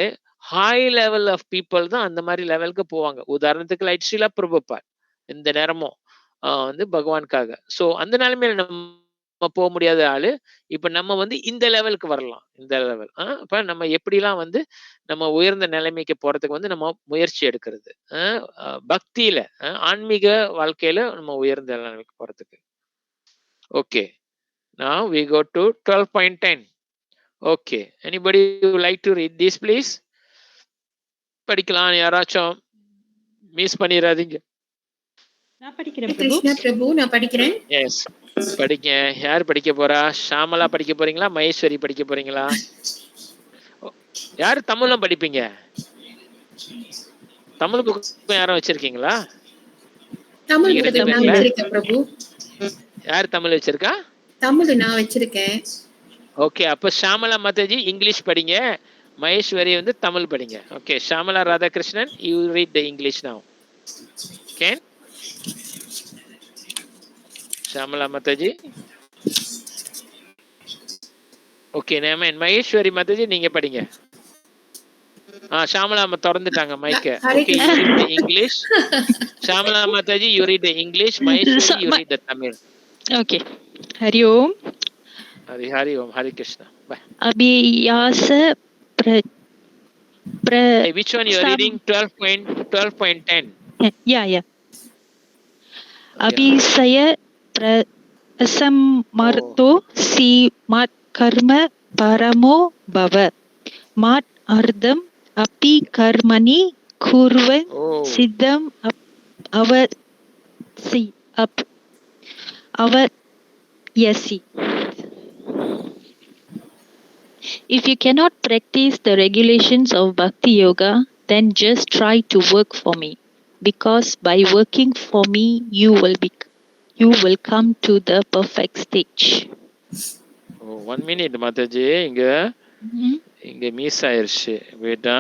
ஹை லெவல் ஆஃப் பீப்புள் தான் அந்த மாதிரி லெவலுக்கு போவாங்க. உதாரணத்துக்கு லைட் ஸ்ரீலா பிரபுபாத் இந்த நேரமும் வந்து பகவானுக்காக. சோ அந்த நிலைமையில நம்ம போக முடியாத ஆளு. இப்ப நம்ம வந்து இந்த லெவலுக்கு வரலாம். இந்த லெவல் இப்ப நம்ம எப்படிலாம் வந்து நம்ம உயர்ந்த நிலைமைக்கு போறதுக்கு வந்து நம்ம முயற்சி எடுக்கிறது, பக்தியில ஆன்மீக வாழ்க்கையில நம்ம உயர்ந்த நிலைமைக்கு போறதுக்கு. Okay, now we go to 12.10. okay, anybody would like to read this please? படிக்கலாம், யாராச்சும் மிஸ் பண்ணிராதீங்க. நான் படிக்கிறேன் கிருஷ்ணா பிரபு, நான் படிக்கிறேன். எஸ், படிக்க. யார் படிக்க போறா? ஷாமலா படிக்க போறீங்களா? மகேஸ்வரி படிக்க போறீங்களா? யாரு தமிழும் படிப்பீங்க? தமிழ் புக் யாரும் வச்சிருக்கீங்களா? பிரபு, யார் தமிழ் வச்சிருக்கா? தமிழ் நான் வச்சிருக்கேன். ஓகே, அப்ப ஷாமலா மாதாஜி இங்கிலீஷ் படிங்க, மகேஸ்வரி வந்து தமிழ் படிங்க. Okay, Shamala Radhakrishnan, you read the English now. Okay, Shamala Mataji. Okay, நேமன் மகேஸ்வரி மாதாஜி நீங்க படிங்க. ஷாமலா திறந்துட்டாங்க மைக்க. Okay, you read the English. Shamala Mataji you read the English, Maheswari you read the Tamil. Okay, Hari Om. Hari Om, Hari Krishna. Bye. அபியாச which one you are reading? 12.10. yeah. அபிசய பிரசமர்த்தோ சீமத் கர்ம பரமோ பவ மாட் அர்த்தம் அப்பி கர்மணி குர்வன் சித்தம் அவயசி. If you cannot practice the regulations of Bhakti Yoga, then just try to work for me. because by working for me, you will come to the perfect stage. Oh, 1 minute, Mataji. இங்க miss ஆயிருச்சு. வேடா.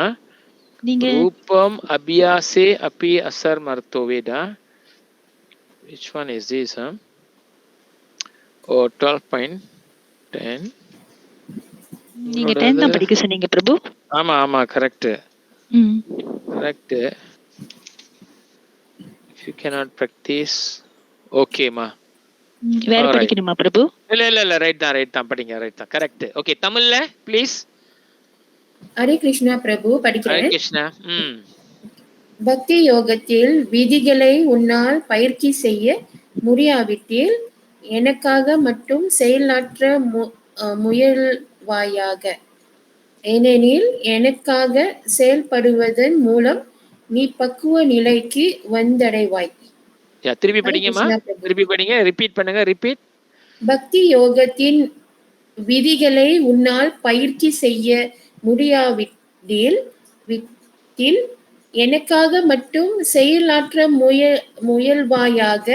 நீங்க ரூபம் அபியாசே அபி அசர் மர்த்தோ வேடா. Which one is this, huh? Oh, 12.10. நீங்க 10 தான் படிக்க சொன்னீங்க பிரபு. ஆமா ஆமா correct. Correct. If you cannot practice, okay ma. வேற படிக்கணுமா பிரபு? இல்ல ரைட் தான் படிங்க ரைட் தான் கரெக்ட். ஓகே தமிழ்ல ப்ளீஸ். ஹரே கிருஷ்ணா பிரபு படிக்கிறேன். ஹரே கிருஷ்ணா. பக்தி யோகத்தில் விதிகளை உன்னால் பயிற்சி செய்ய முடியாவிட்டில் எனக்காக மட்டும் செயலாற்ற முயல்வாயாக. ஏனெனில் எனக்காக செயல்படுவதன் மூலம் நீ பக்குவ நிலைக்கு வந்தடைவாய். திருப்பி படிங்கம்மா. திருப்பி படிங்க. ரிப்பீட் பண்ணுங்க. ரிப்பீட். பக்தி யோகத்தின் விதிகளை உன்னால் பயிற்சி செய்ய முடியாவிட்டில் எனக்காக மட்டும் செயலாற்ற முயல்வாயாக.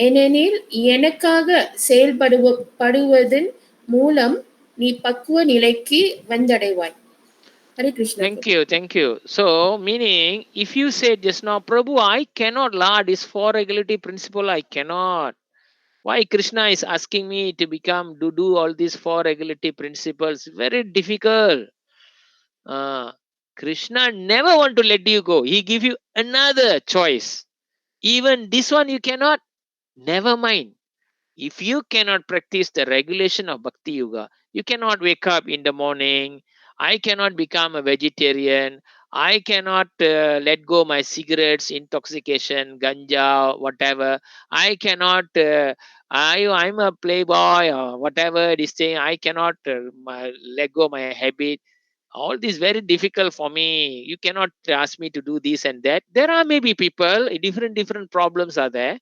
ஏனெனில் எனக்காக செயல்படுவதன் மூலம் நீ பக்குவ நிலைக்கு வந்தடைவாய். Hare Krishna. Thank you. So, meaning, if you said just now, Prabhu, I cannot, Lord, this four regulatory principle, I cannot. Why Krishna is asking me to do all these four regulatory principles? Very difficult. Krishna never want to let you go. He give you another choice. Even this one you cannot, never mind. If you cannot practice the regulation of Bhakti Yoga, you cannot wake up in the morning. I cannot become a vegetarian. I cannot let go my cigarettes, intoxication, ganja, whatever. I cannot, I'm a playboy or whatever this thing. I cannot let go my habit. All this very difficult for me. You cannot ask me to do this and that. There are maybe people, different problems are there.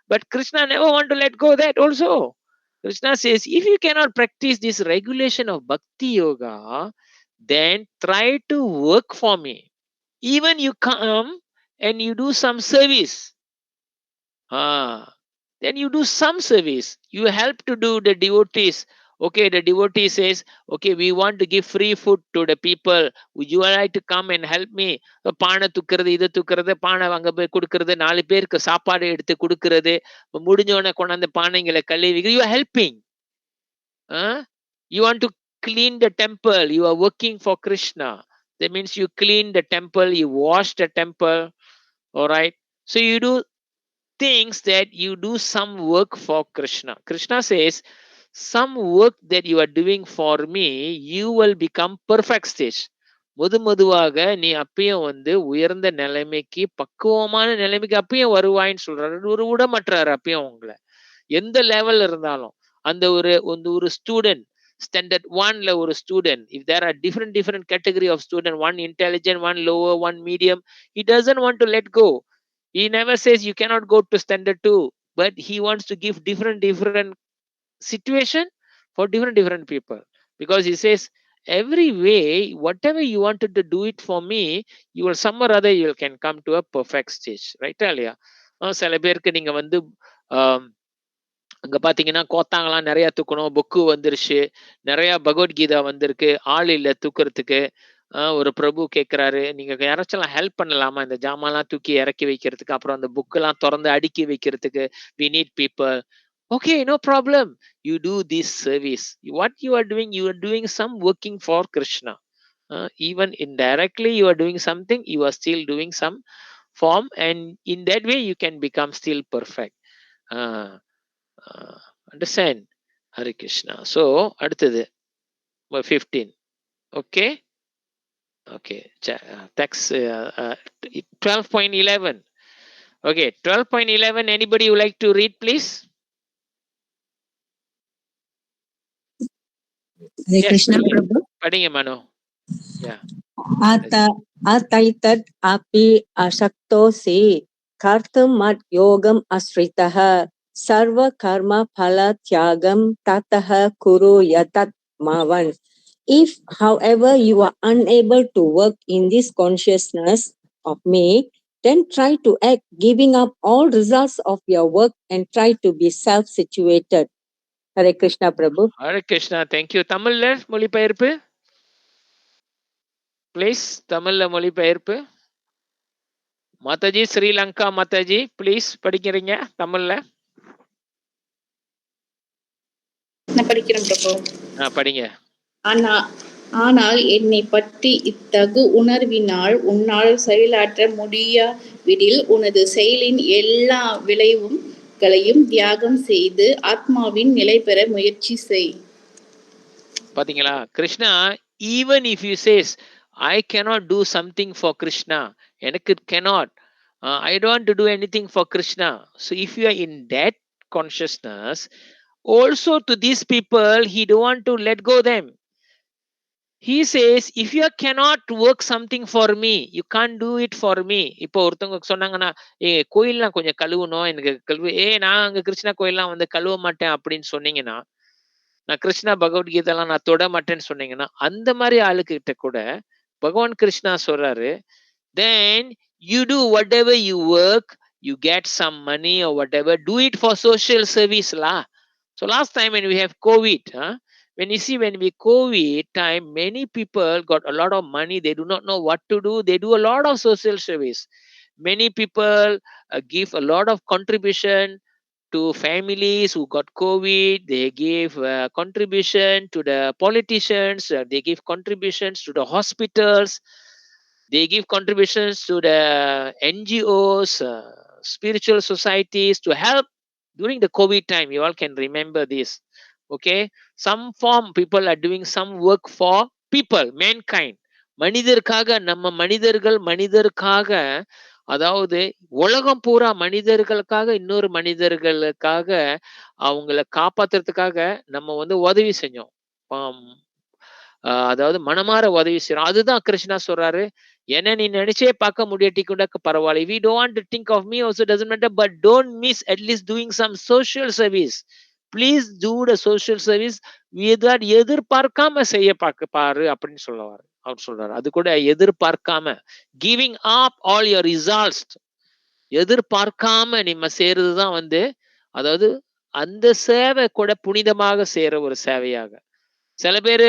But Krishna never want to let go that also. Krishna says, if you cannot practice this regulation of Bhakti Yoga, then try to work for me. Even you come and you do some service. Then you do some service. You help to do the devotees. Okay, the devotee says, okay, we want to give free food to the people. Would you like to come and help me? பானை தூக்குறது, இது தூக்குறது, பானை அங்க போய் கொடுக்கறது, 4 பேருக்கு சாப்பாடு எடுத்து கொடுக்கறது, முடிஞ்சோடனே கொண்டாந்து பானைங்களை கழுவி. You are helping. You want to clean the temple. You are working for Krishna. That means you clean the temple, you wash the temple. All right. So you do things that you do some work for Krishna. Krishna says, some work that you are doing for me, you will become perfect stage. முதுவாக நீ அப்பயும் உயர்ந்த நிலைமைக்கு, பக்குவமான நிலைமைக்கு அப்பயும் வருவாயின்னு சொல்றாரு. ஒரு விடமாட்டாரு அப்பயும் உங்களை. எந்த லெவல் இருந்தாலும் அந்த ஒரு ஸ்டூடெண்ட், standard 1ல ஒரு student, if there are different category of student, one intelligent, one lower, one medium, he doesn't want to let go. He never says you cannot go to standard 2, but he wants to give different situation for different people, because he says every way, whatever you wanted to do it for me, you will somewhere other you can come to a perfect stage, right? Alia சில பேருக்கு நீங்க அங்க பாத்தீங்கன்னா கோத்தாங்கலாம் நிறைய தூக்கணும், book வந்துருச்சு, நிறைய பகவத்கீதா வந்திருக்கு, ஆள் இல்ல தூக்குறதுக்கு. ஒரு பிரபு கேட்கிறாரு, நீங்க யாராச்சும் ஹெல்ப் பண்ணலாமா இந்த ஜாமான்லாம் தூக்கி இறக்கி வைக்கிறதுக்கு, அப்புறம் அந்த புக்கெல்லாம் திறந்து அடுக்கி வைக்கிறதுக்கு. we need people. Okay, no problem. You do this service. What you are doing some working for Krishna. Even indirectly you are doing something, you are still doing some form, and in that way you can become still perfect. Understand? Hare Krishna. So அடுத்தது 15. Okay. Text 12.11. Okay, 12.11. Anybody would like to read, please? Hare Krishna Prabhu. Padinga Mano. Yeah. Ataitat api asaktosi kartum mat yogam asritaha sarva karma phala tyagam tataha kuru yatat mavan. If, however, you are unable to work in this consciousness of me, then try to act, giving up all results of your work and try to be self-situated. Hare Krishna, Prabhu. Hare Krishna, thank you. தமிழ்ல மொழிபெயர்ப்பு please. தமிழ்ல மொழிபெயர்ப்பு Mataji, Sri Lanka Mataji please படிக்கிறீங்க தமிழ்ல? நான் படிக்கிறேன் பிரபு. படிங்க. ஆனால் என்னை பற்றி இத்தகு உணர்வினால் உன்னால் செயலாற்ற முடியாவிடில் உனது செயலின் எல்லா விளைவுகளையும் தியாகம் செய்து ஆத்மாவின் நிலை பெற முயற்சி செய். பாத்தீங்களா Krishna, even if you says I cannot do something for Krishna, எனக்கு cannot, I don't want to do anything for Krishna. So if you are in that consciousness, also to these people he don't want to let go them. He says if you cannot work something for me, you can't do it for me. இப்போ ஒருத்தவங்க சொன்னாங்கன்னா, கோயில்லாம் கொஞ்சம் கழுவணும், எனக்கு கழுவு, நான் அங்க கிருஷ்ணா கோயில்லாம் வந்து கழுவ மாட்டேன் அப்படின்னு சொன்னீங்கன்னா, நான் கிருஷ்ணா பகவத்கீதைலாம் நான் தொட மாட்டேன்னு சொன்னீங்கன்னா, அந்த மாதிரி ஆளுக்கிட்ட கூட பகவான் கிருஷ்ணா சொல்றாரு, then you do whatever you work, you get some money or whatever, do it for social service lah. So last time when we have COVID, when you see when we COVID time, many people got a lot of money, they do not know what to do, they do a lot of social service. Many people give a lot of contribution to families who got COVID, they give contribution to the politicians, they give contributions to the hospitals, they give contributions to the NGOs, spiritual societies to help during the COVID time. You all can remember this. Okay, some form people are doing some work for people, mankind. மனிதருக்காக, நம்ம மனிதருக்காக, அதாவது உலகம் பூரா மனிதர்களுக்காக, இன்னொரு மனிதர்களுக்காக அவங்கள காப்பாத்துறதுக்காக நம்ம வந்து உதவி செஞ்சோம். அதாவது மனமாற உதவி செய்யறோம். அதுதான் கிருஷ்ணா சொல்றாரு, என்ன நீ நினைச்சே பார்க்க முடியாட்டி கூட பரவாயில்ல. We don't want to think of me also, doesn't matter, but don't miss at least doing some social service. Please do the social service without எதிர்பார்க்காம செய்ய பாரு அப்படின்னு சொல்லுவாரு. அவர் சொல்றாரு, அது கூட எதிர்பார்க்காம, giving up all your results, எதிர்பார்க்காம நம்ம செய்யறதுதான் வந்து, அதாவது அந்த சேவை கூட புனிதமாக செய்யற ஒரு சேவையாக. சில பேரு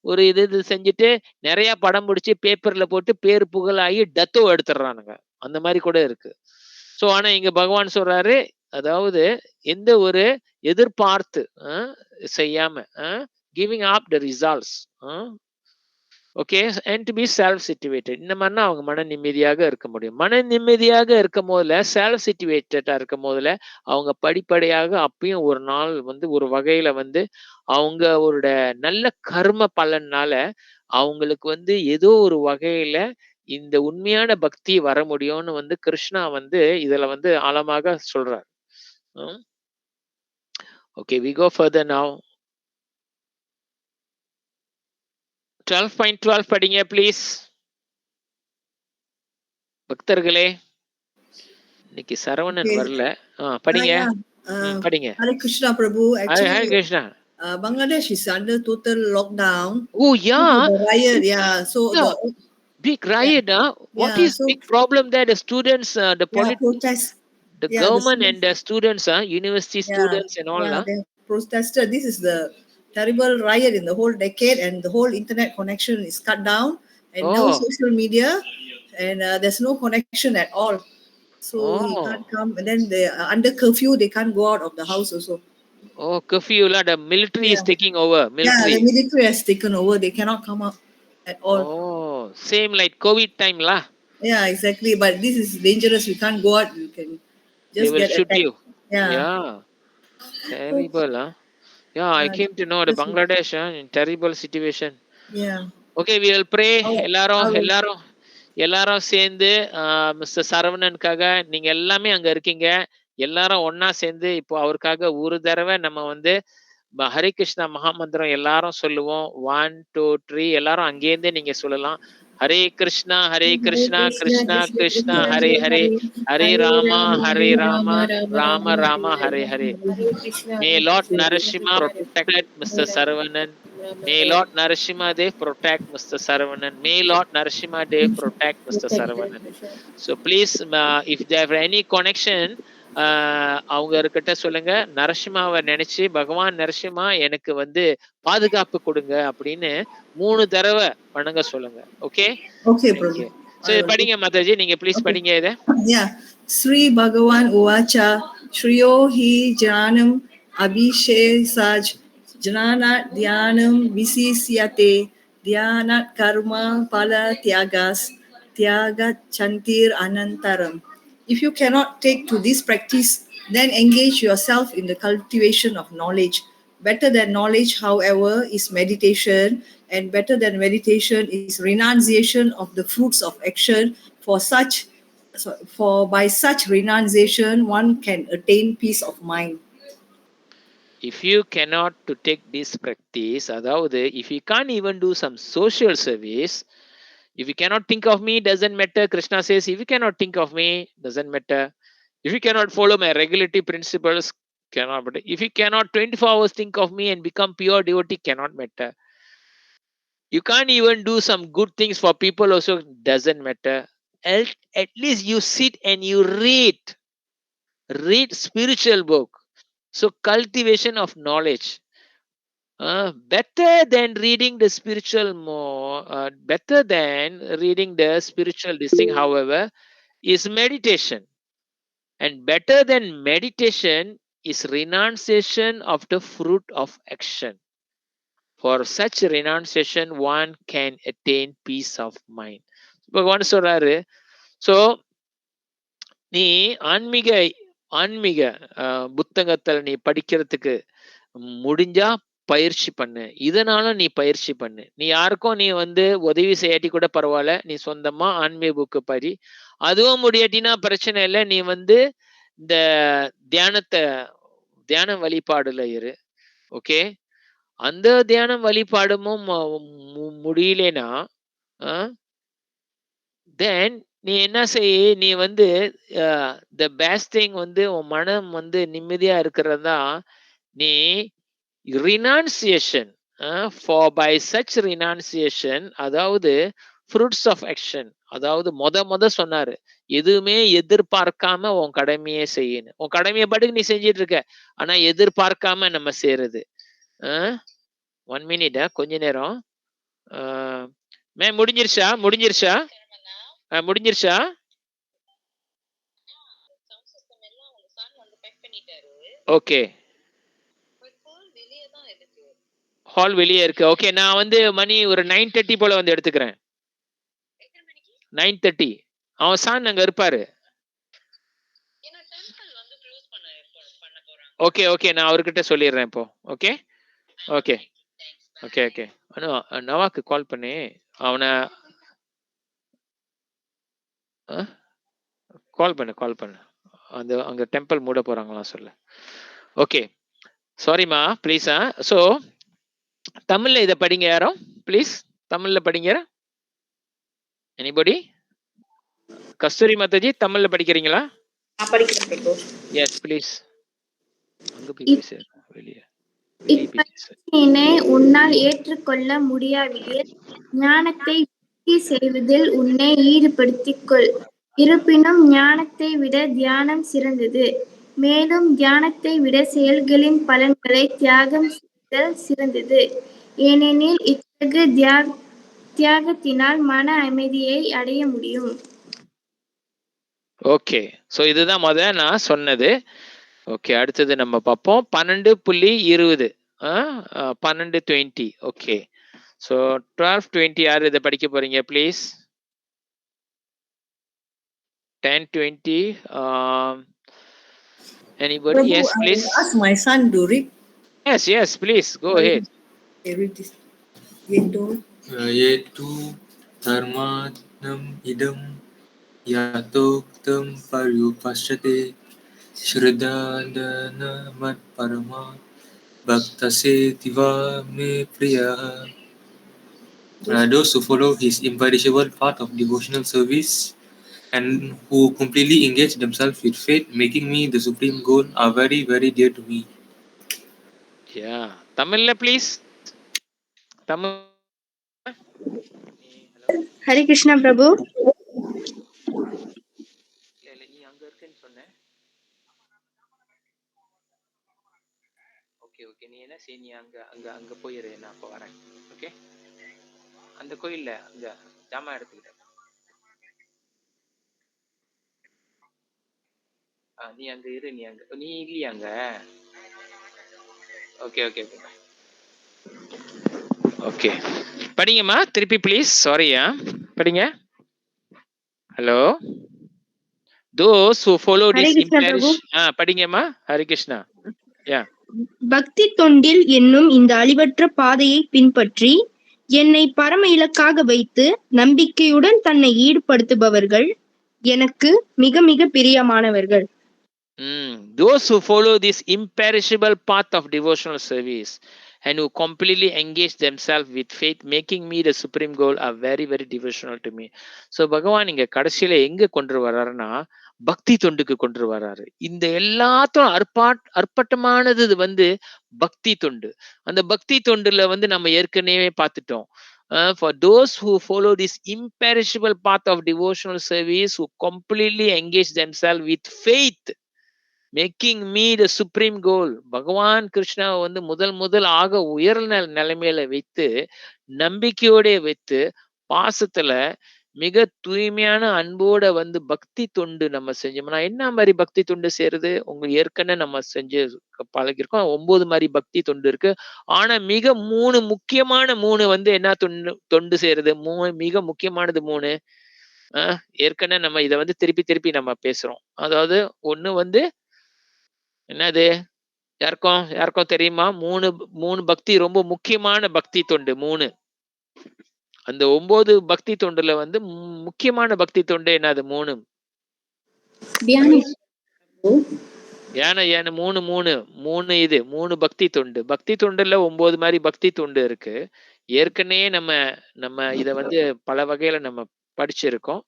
ஒரு இது செஞ்சுட்டு நிறைய படம் பிடிச்சி பேப்பர்ல போட்டு பேர் புகழாகி டத்தோ எடுத்துடுறானுங்க. அந்த மாதிரி கூட இருக்கு. சோ ஆனா இங்க பகவான் சொல்றாரு, அதாவது எந்த ஒரு எதிர்பார்த்து செய்யாம, giving up the results, okay, and to be self situated. இந்த மாதிரினா அவங்க மன நிம்மதியாக இருக்க முடியும். மன நிம்மதியாக இருக்கும் போதுல, செல்ஃப் சிச்சுவேட்டடா இருக்கும் போதுல அவங்க படிப்படியாக அப்பயும் ஒரு நாள் வந்து ஒரு வகையில வந்து அவங்களோட நல்ல கர்ம பலனால அவங்களுக்கு வந்து ஏதோ ஒரு வகையில இந்த உண்மையான பக்தி வர முடியும்னு வந்து கிருஷ்ணா வந்து இதுல வந்து ஆழமாக சொல்றார். Okay, we go further now. 12.12 படிங்க ப்ளீஸ். பக்தர்களே, இன்னைக்கு சரவணன் வரல. படிங்க. படிங்க. Hare Krishna Prabhu. Actually, Hare Krishna. Bangladesh is under total lockdown. Oh yeah. The riot, yeah. So yeah. Big riot, What is so big problem there? The students, the protest. The government and the students, university students and all. They protested. This is the terrible riot in the whole decade, and the whole internet connection is cut down, and no social media, and there's no connection at all. So he can't come, and then they under curfew, they can't go out of the house also. Curfew la, the military is taking over. Military. Yeah, the military has taken over. They cannot come out at all. Same like COVID time la. Yeah, exactly. But this is dangerous. We can't go out. You can just they will get shoot attacked. You. Yeah. Terrible, Yeah, I came to know the Bangladesh in terrible situation. Yeah. Okay, we will pray. எல்லாரும் சேர்ந்து mister சரவணனுக்காக, நீங்க எல்லாமே அங்க இருக்கீங்க, எல்லாரும் ஒன்னா சேர்ந்து இப்போ அவருக்காக ஒரு தடவை நம்ம வந்து ஹரே கிருஷ்ணா மகாமந்திரம் எல்லாரும் சொல்லுவோம். 1 2 3 எல்லாரும் அங்கேருந்தே நீங்க சொல்லலாம். Hare Krishna Krishna Krishna Hare Hare, Hare Rama Rama Rama Hare Hare. May Lord Narasimha protect Mr. Saravanan May Lord Narasimha Dev protect Mr. Saravanan. May Lord Narasimha Dev protect Mr. Saravanan. So please, if they have any connection, அவங்க கிட்ட சொல்லுங்க, நரசிம்மாவை நினைச்சு பகவான் நரசிம்மா எனக்கு வந்து பாதுகாப்பு கொடுங்க அப்படின்னு 3 தடவை வணங்க சொல்லுங்க. Okay Okay, Prabhu. So படிங்க மாதாஜி, நீங்க ப்ளீஸ் படிங்க இத. Yeah. Sri Bhagavan Uvacha Shriyo Hi Janam Abhishesaj Jnana Dhyanam Visisyate Dhyanat Karma Pala Tyagas Tyagat Chantir Anantaram. If you cannot take to this practice, then engage yourself in the cultivation of knowledge. Better than knowledge, however, is meditation, and better than meditation is renunciation of the fruits of action. For by such renunciation, one can attain peace of mind. If you cannot to take this practice, அதாவது if you can't even do some social service, if you cannot think of me, doesn't matter. Krishna says, if you cannot think of me, doesn't matter. If you cannot follow my regulatory principles, cannot matter. If you cannot 24 hours think of me and become pure devotee, cannot matter. You can't even do some good things for people also, doesn't matter. At least you sit and you read spiritual book. So cultivation of knowledge, better than reading the spiritual better than reading the spiritual this thing, however, is meditation. And better than meditation is renunciation of the fruit of action. For such renunciation, one can attain peace of mind. பகவான் சொல்றாரு, so நீ ஆன்மீக புத்தகத்துல நீ படிக்கிறதுக்கு முடிஞ்சா பயிற்சி பண்ணு. இதனால நீ பயிற்சி பண்ணு. நீ யாருக்கும் நீ வந்து உதவி செய்யாட்டி கூட பரவாயில்ல, நீ சொந்தமா ஆன்மீக புக்கு படி. அதுவும் முடியாட்டினா பிரச்சனை இல்லை, நீ வந்து இந்த தியான வழிபாடுல இரு. ஓகே, அந்த தியான வழிபாடுமும் முடியலனா தென் நீ என்ன செய்ய, நீ வந்து த பெஸ்ட் திங் வந்து உன் மனம் வந்து நிம்மதியா இருக்கிறதா நீ renunciation, for by such renunciation, அதாவது fruits of action, அதாவது மொத சொன்னாரு, எதுவுமே எதிர்பார்க்காம உன் கடமையே செய்யணும். உன் கடமையை பாட்டுக்கு நீ செஞ்சிட்டு இருக்க, ஆனா எதிர்பார்க்காம நம்ம செய்யறது. 1 minute, கொஞ்ச நேரம். முடிஞ்சிருச்சா? ஓகே, ஹால் வெளியே இருக்கு. ஓகே, நான் வந்து மணி ஒரு 9:30 போல வந்து எடுத்துக்கிறேன். 9:30 அவன் சான் அங்க இருப்பாரு. ஓகே, நான் அவர்கிட்ட சொல்லிடுறேன் இப்போ. ஓகே. நவாக்கு கால் பண்ணி அவனை கால் பண்ணு. அங்க டெம்பிள் மூட போறாங்களாம் சொல்ல. ஓகே, சாரிமா ப்ளீஸா. ஸோ தமிழ்ல இதை படிங்க யாரும், ப்ளீஸ் தமிழ்ல படிங்க. எனிபடி? கஸ்தூரி மாதாஜி தமிழ்ல படிக்கிறீங்களா? Yes please. அங்க போய் பேசு வெளியே. உன்னால் ஏற்றுக்கொள்ள முடியாவிடில் ஞானத்தை விருத்தி செய்வதில் உன்னை ஈடுபடுத்திக் கொள். இருப்பினும் ஞானத்தை விட தியானம் சிறந்தது. மேலும் தியானத்தை விட செயல்களின் பலன்களை தியாகம் செய்தல் சிறந்தது. ஏனெனில் இத்தகைய தியாகத்தினால் மன அமைதியை அடைய முடியும். ஓகே, ஸோ இதுதான் நான் சொன்னது. ஓகே, அடுத்தது நம்ம பார்ப்போம். 12.20 12:20. ஓகே, ஸோ 12:20 யார் இதை படிக்க போறீங்க please? 10:20. Anybody? Prabhu, Yes, please. I ask my son to read. Yes, please go ahead. Read this. Yetu dharmanam idam yatoktam paryupasyate shraddhadana mat parama bhaktase tiva me priya. Those who follow his imperishable path of devotional service and who completely engage themselves with faith, making me the supreme goal, are very, very dear to me. Yeah, Tamil please. Tamil. Hare Krishna Prabhu. இல்ல நீ அங்க இருக்கேன்னு சொன்ன. Okay okay, நீ என்ன சரி, நீ அங்க அங்க அங்க போயிரு, நான் அப்ப வரேன். ஓகே, அந்த கோயில்ல அங்க ஜாமான் எடுத்துக்கிட்டேன். நீ அங்க இரு, நீ அங்க நீ இல்லையா அங்க? ஓகே ஓகே ஓகே ஓகே, படிங்கம்மா திருப்பி ப்ளீஸ். சாரியா, படிங்க. Hello. Those who follow Hare this Krishna Prabhu. படிங்கம்மா. ஹரி கிருஷ்ணா. யா. பக்தி தொண்டில் என்னும் இந்த அழிவற்ற பாதையை பின்பற்றி என்னை பரம இலக்காக வைத்து நம்பிக்கையுடன் தன்னை ஈடுபடுத்துபவர்கள் எனக்கு மிக மிக பிரியமானவர்கள். Those who follow this imperishable path of devotional service and who completely engage themselves with faith, making me the supreme goal, are very very devotional to me. So பகவான் இங்க கடைசியில எங்க கொண்டு வர்றாருன்னா பக்தி தொண்டுக்கு கொண்டு வர்றாரு. இந்த எல்லாத்தும் அர்ப்பட்டமானது வந்து பக்தி தொண்டு. அந்த பக்தி தொண்டுல வந்து நம்ம ஏற்கனவே பார்த்துட்டோம். For those who follow this imperishable path of devotional service, who completely engage themselves with faith, making me the supreme goal. பகவான் கிருஷ்ணா வந்து முதல் ஆக உயர்ந்த நிலைமையில வைத்து, நம்பிக்கையோட வைத்து, பாசத்துல மிக தூய்மையான அன்போட வந்து பக்தி தொண்டு நம்ம செஞ்சோம்னா, என்ன மாதிரி பக்தி தொண்டு செய்யறது உங்களுக்கு ஏற்கனவே நம்ம செஞ்சு பழகிருக்கோம். 9 மாதிரி பக்தி தொண்டு இருக்கு. ஆனா மிக 3 முக்கியமான 3 வந்து என்ன தொண்டு செய்யறது, மிக முக்கியமானது 3. ஏற்கனவே நம்ம இதை வந்து திருப்பி நம்ம பேசுறோம். அதாவது ஒண்ணு வந்து என்னது, யாருக்கும் தெரியுமா? 3 பக்தி, ரொம்ப முக்கியமான பக்தி தொண்டு 3. அந்த 9 பக்தி தொண்டுல வந்து முக்கியமான பக்தி தொண்டு என்னது 3? ஏன 3 இது 3 பக்தி தொண்டு. பக்தி தொண்டுல 9 மாதிரி பக்தி தொண்டு இருக்கு. ஏற்கனவே நம்ம இத வந்து பல வகையில நம்ம படிச்சிருக்கோம்.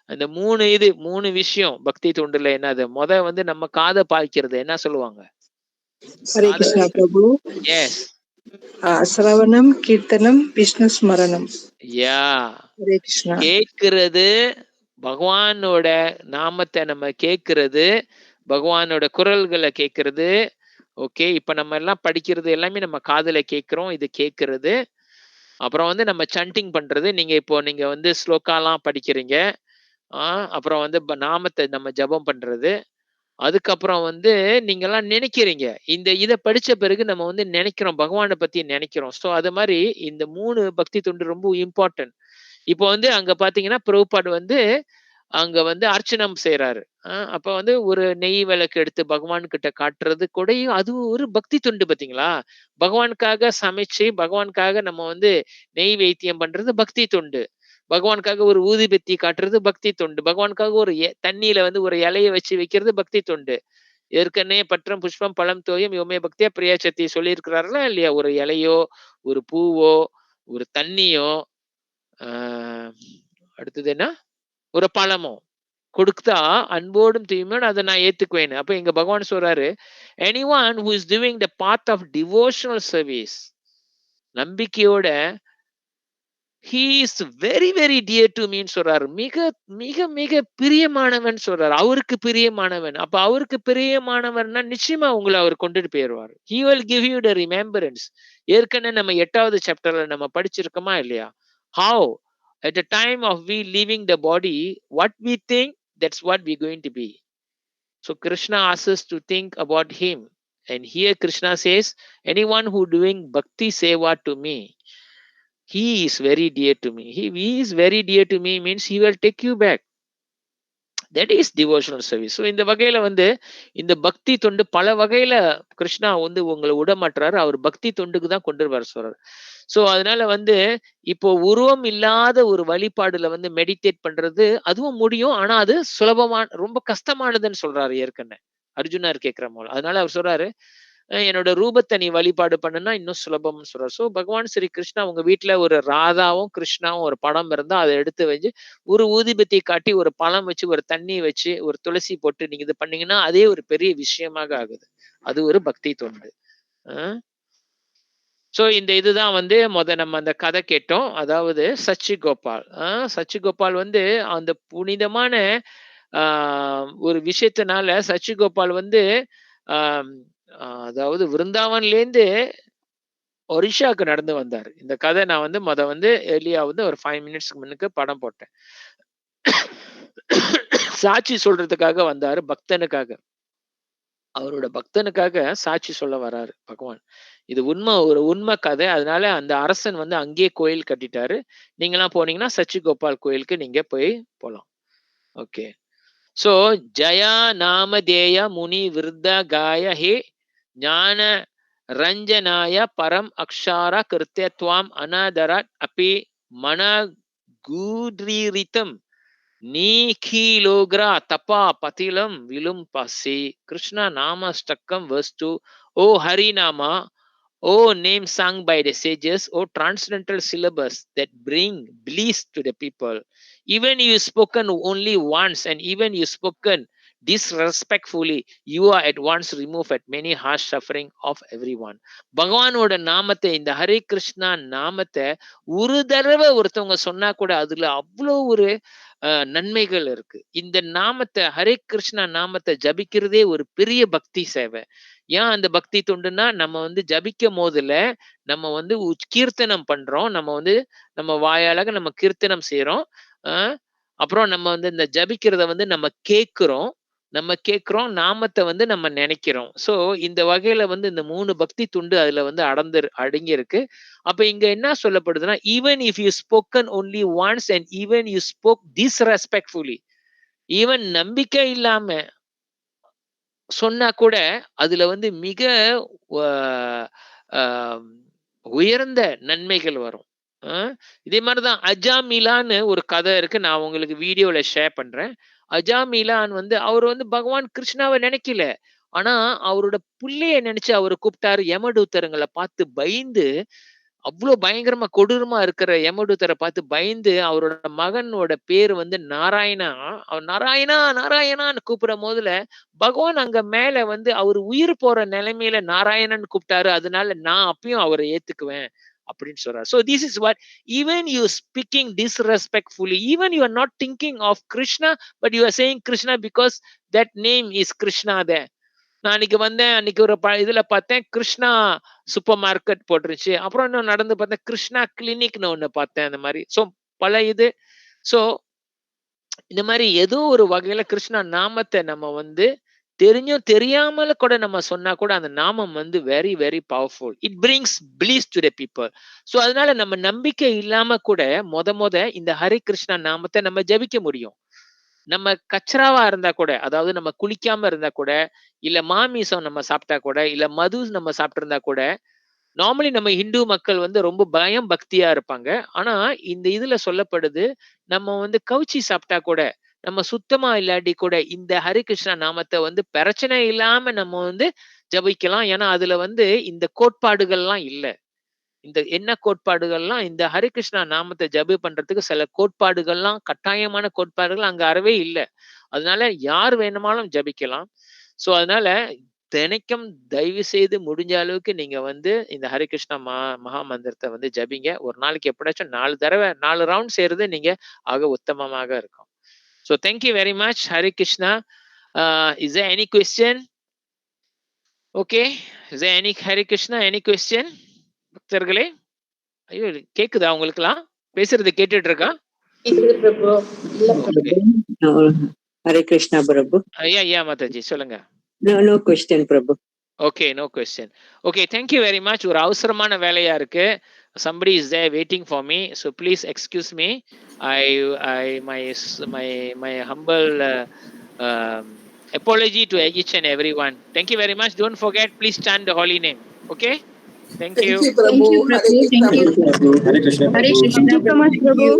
அந்த 3 விஷயம் பக்தி தொண்டுல என்னது? வந்து நம்ம காதை பாய்க்கிறது, என்ன சொல்லுவாங்க? ஹரே கிருஷ்ணா பிரபு. எஸ். சிரவணம், கீர்த்தனம், விஷ்ணு ஸ்மரணம். யா. ஹரே கிருஷ்ணா. கேட்கிறது, பகவானோட நாமத்தை நம்ம கேட்கிறது, பகவானோட குரல்களை கேட்கிறது. ஓகே, இப்ப நம்ம எல்லாம் படிக்கிறது எல்லாமே நம்ம காதுல கேட்கிறோம், இது கேட்கிறது. அப்புறம் வந்து நம்ம சண்டிங் பண்றது, நீங்க வந்து ஸ்லோகாலாம் படிக்கிறீங்க. அப்புறம் வந்து நாமத்தை நம்ம ஜபம் பண்றது. அதுக்கப்புறம் வந்து நீங்க எல்லாம் நினைக்கிறீங்க. இதை படிச்ச பிறகு நம்ம வந்து நினைக்கிறோம், பகவானை பத்தி நினைக்கிறோம். ஸோ அது மாதிரி இந்த 3 பக்தி தொண்டு ரொம்ப இம்பார்ட்டன்ட். இப்போ வந்து அங்க பாத்தீங்கன்னா பிரபுபாட் வந்து அங்க வந்து அர்ச்சனம் செய்யறாரு. அப்ப வந்து ஒரு நெய் விளக்கு எடுத்து பகவான் கிட்ட காட்டுறது கூட அது ஒரு பக்தி தொண்டு. பாத்தீங்களா? பகவானுக்காக சமைச்சு பகவானுக்காக நம்ம வந்து நெய் வைத்தியம் பண்றது பக்தி தொண்டு. பகவானுக்காக ஒரு ஊதுபத்தி காட்டுறது பக்தி தொண்டு. பகவானுக்காக ஒரு தண்ணியில வந்து ஒரு இலையை வச்சு வைக்கிறது பக்தி தொண்டு. ஏற்கனவே பற்றம் புஷ்பம் பழம் தோயம் யோமே பக்தியா பிரியா சத்தி சொல்லி இருக்கிறார்களா இல்லையா? ஒரு இலையோ, ஒரு பூவோ, ஒரு தண்ணியோ, அடுத்தது என்ன, ஒரு பழமோ கொடுத்தா அன்போடும் தூய்மையோடு அதை நான் ஏத்துக்குவேன். அப்ப எங்க பகவான் சொல்றாரு, anyone who is doing the path of devotional service, நம்பிக்கையோட, he is very very dear to me சொல்றாரு. மிக மிக மிக பிரியமானவன் சொல்றாரு. அவருக்கு பிரியமானவன். அப்ப அவருக்கு பிரியமானவன்னா நிச்சயமா உங்களை அவர் கொண்டுட்டு போயிருவார். he will give you the remembrance. ஏற்கனவே நம்ம 8வது சாப்டர்ல நம்ம படிச்சிருக்கோமா இல்லையா? how at the time of we leaving the body, what we think, that's what we going to be. So Krishna asks us to think about him, and here Krishna says, anyone who doing bhakti seva to me, he is very dear to me. He is very dear to me means he will take you back. That is devotional service. So இந்த வகையில வந்து இந்த பக்தி தொண்டு பல வகையில கிருஷ்ணா வந்து உங்களை விட மாட்டாரு. அவர் பக்தி தொண்டுக்கு தான் கொண்டு வர சொல்றாரு. ஸோ அதனால வந்து இப்போ உருவம் இல்லாத ஒரு வழிபாடுல வந்து மெடிடேட் பண்றது அதுவும் முடியும். ஆனா அது ரொம்ப கஷ்டமானதுன்னு சொல்றாரு ஏற்கனவே அர்ஜுனார் கேட்கிற போல. அதனால அவர் சொல்றாரு, என்னோட ரூபத்தை நீ வழிபாடு பண்ணுனா இன்னும் சுலபம்னு சொல்றாரு. ஸோ பகவான் ஸ்ரீ கிருஷ்ணா உங்க வீட்டுல ஒரு ராதாவும் கிருஷ்ணாவும் ஒரு படம் இருந்தா அதை எடுத்து வச்சு ஒரு ஊதிபத்தி காட்டி ஒரு பழம் வச்சு ஒரு தண்ணி வச்சு ஒரு துளசி போட்டு நீங்க இது பண்ணீங்கன்னா அதே ஒரு பெரிய விஷயமாக ஆகுது. அது ஒரு பக்தி தொண்டு. ஸோ இந்த இதுதான் வந்து நம்ம அந்த கதை கேட்டோம். அதாவது சச்சி கோபால். சச்சி கோபால் வந்து அந்த புனிதமான ஒரு விஷயத்தினால சச்சி கோபால் வந்து ஆம், அதாவது விருந்தாவன்லேருந்து ஒரிஷாக்கு நடந்து வந்தார். இந்த கதை நான் வந்து வந்து எர்லியா வந்து ஒரு 5 மினிட்ஸ்க்கு முன்னுக்கு படம் போட்டேன். சாட்சி சொல்றதுக்காக வந்தாரு, பக்தனுக்காக. அவரோட பக்தனுக்காக சாட்சி சொல்ல வராரு பகவான். இது ஒரு உண்மை கதை. அதனால அந்த அரசன் வந்து அங்கேயே கோயில் கட்டிட்டாரு. நீங்களாம் போனீங்கன்னா சச்சி கோபால் கோயிலுக்கு நீங்க போலாம். ஓகே. சோ ஜயா நாமதேய முனி விருத்த காய ஹே ஞான ரஞ்சனாய பரம் அக்ஷார கிருத்தியத்வாம் அனாதராத் அப்பி மன கூத்ரீரிதம் நீகிலோக்ரா தபா பதிலம் விலும் பசி. Krishna நாமஸ்டக்கம் verse 2. O Harinama, O name sung by the sages, O transcendental syllabus that bring bliss to the people. Even you spoken only once, and even you spoken disrespectfully, you are at once removed at many harsh suffering of everyone. பகவானோட நாமத்தை, இந்த ஹரே கிருஷ்ணா நாமத்தை ஒரு தடவை ஒருத்தவங்க சொன்னா கூட அதுல அவ்வளோ ஒரு நன்மைகள் இருக்கு. இந்த நாமத்தை, ஹரே கிருஷ்ணா நாமத்தை ஜபிக்கிறதே ஒரு பெரிய பக்தி சேவை. ஏன் அந்த பக்தி தொண்டுன்னா, நம்ம வந்து ஜபிக்கும் போதுல நம்ம வந்து கீர்த்தனம் பண்றோம். நம்ம வாயாலாக நம்ம கீர்த்தனம் செய்யறோம். அப்புறம் நம்ம வந்து இந்த ஜபிக்கிறத வந்து நம்ம கேட்கிறோம். நாமத்தை வந்து நம்ம நினைக்கிறோம். சோ இந்த வகையில வந்து இந்த 3 பக்தி துண்டு அதுல வந்து அடங்கி இருக்கு. அப்ப இங்க என்ன சொல்லப்படுதுன்னா, even if you spoken only once and even you spoke disrespectfully, even நம்பிக்கை இல்லாம சொன்னா கூட அதுல வந்து மிக உயர்ந்த நன்மைகள் வரும். இதே மாதிரிதான் அஜாமிலான்னு ஒரு கதை இருக்கு. நான் உங்களுக்கு வீடியோல ஷேர் பண்றேன். அஜாமிலான் வந்து அவர் வந்து பகவான் கிருஷ்ணாவை நினைக்கல. ஆனா அவரோட புள்ளைய நினைச்சு அவரு கூப்பிட்டாரு. யமதூதருங்களை பார்த்து பயந்து, அவ்வளவு பயங்கரமா கொடூரமா இருக்கிற யமதூதரை பார்த்து பயந்து, அவரோட மகனோட பேரு வந்து நாராயணா. அவர் நாராயணா நாராயணான்னு கூப்பிடும் போதுல பகவான் அங்க மேல வந்து அவர் உயிர் போற நிலைமையில நாராயணன் கூப்பிட்டாரு. அதனால நான் அப்பயும் அவரை ஏத்துக்குவேன் அப்படின்னு சொல்றாரு. So this is what, even you speaking disrespectfully, even you are not thinking of Krishna, but you are saying Krishna because that name is Krishna there. நான் அன்னைக்கு வந்தேன், அன்னைக்கு ஒரு இதுல பார்த்தேன் கிருஷ்ணா சூப்பர் மார்க்கெட் போட்டுருச்சு. அப்புறம் இன்னும் நடந்து பார்த்தேன் கிருஷ்ணா கிளினிக்னு ஒண்ணு பார்த்தேன். அந்த மாதிரி சோ பல இது. சோ இந்த மாதிரி ஏதோ ஒரு வகையில கிருஷ்ணா நாமத்தை நம்ம வந்து தெரிஞ்சும் தெரியாமல கூட நம்ம சொன்னா கூட அந்த நாமம் வந்து very very powerful. It brings please to the people. So அதனால நம்ம நம்பிக்கை இல்லாம கூட இந்த ஹரே கிருஷ்ணா நாமத்தை நம்ம ஜபிக்க முடியும். நம்ம கச்சராவா இருந்தா கூட, அதாவது நம்ம குளிக்காம இருந்தா கூட, இல்ல மாமிசம் நம்ம சாப்பிட்டா கூட, இல்ல மது நம்ம சாப்பிட்டு இருந்தா கூட, நார்மலி நம்ம ஹிந்து மக்கள் வந்து ரொம்ப பக்தியா இருப்பாங்க. ஆனா இந்த இதுல சொல்லப்படுது, நம்ம வந்து கவுச்சி சாப்பிட்டா கூட, நம்ம சுத்தமா இல்லாட்டி கூட இந்த ஹரே கிருஷ்ணா நாமத்தை வந்து பிரச்சனை இல்லாம நம்ம வந்து ஜபிக்கலாம். ஏன்னா அதுல வந்து இந்த கோட்பாடுகள்லாம் இல்ல. இந்த என்ன கோட்பாடுகள்லாம், இந்த ஹரே கிருஷ்ணா நாமத்தை ஜபி பண்றதுக்கு சில கோட்பாடுகள்லாம், கட்டாயமான கோட்பாடுகள் அங்க அறவே இல்லை. அதனால யார் வேணுமாலும் ஜபிக்கலாம். சோ அதனால தினைக்கும் தயவு செய்து முடிஞ்ச அளவுக்கு நீங்க வந்து இந்த ஹரே கிருஷ்ணா மகா மந்திரத்தை வந்து ஜபிங்க. ஒரு நாளைக்கு எப்படியாச்சும் 4 தடவை 4 ரவுண்ட் செய்யறது நீங்க ஆக உத்தமமாக இருக்கும். So thank you very much. Hare Krishna. Is there any question? Okay. Is there any Hare Krishna? Any question? பக்தர்களே, ஐயோ கேக்குதா உங்களுக்குலாம்? பேசுறது கேட்டுட்டு இருக்கா? Hare Krishna, Prabhu. Yeah, Mataji, சொல்லுங்க. No question, Prabhu. Okay, no question. Okay, thank you very much. ஒரு அவசரமான வேலையா இருக்கு. Somebody is there waiting for me, so please excuse me. My humble apology to each and everyone. Thank you very much. Don't forget, please chant the holy name. Okay? Thank you. Thank you, Prabhu. Thank you, Prabhu. Hare Krishna. Hare Krishna. Thank you so much, Prabhu.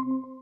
you.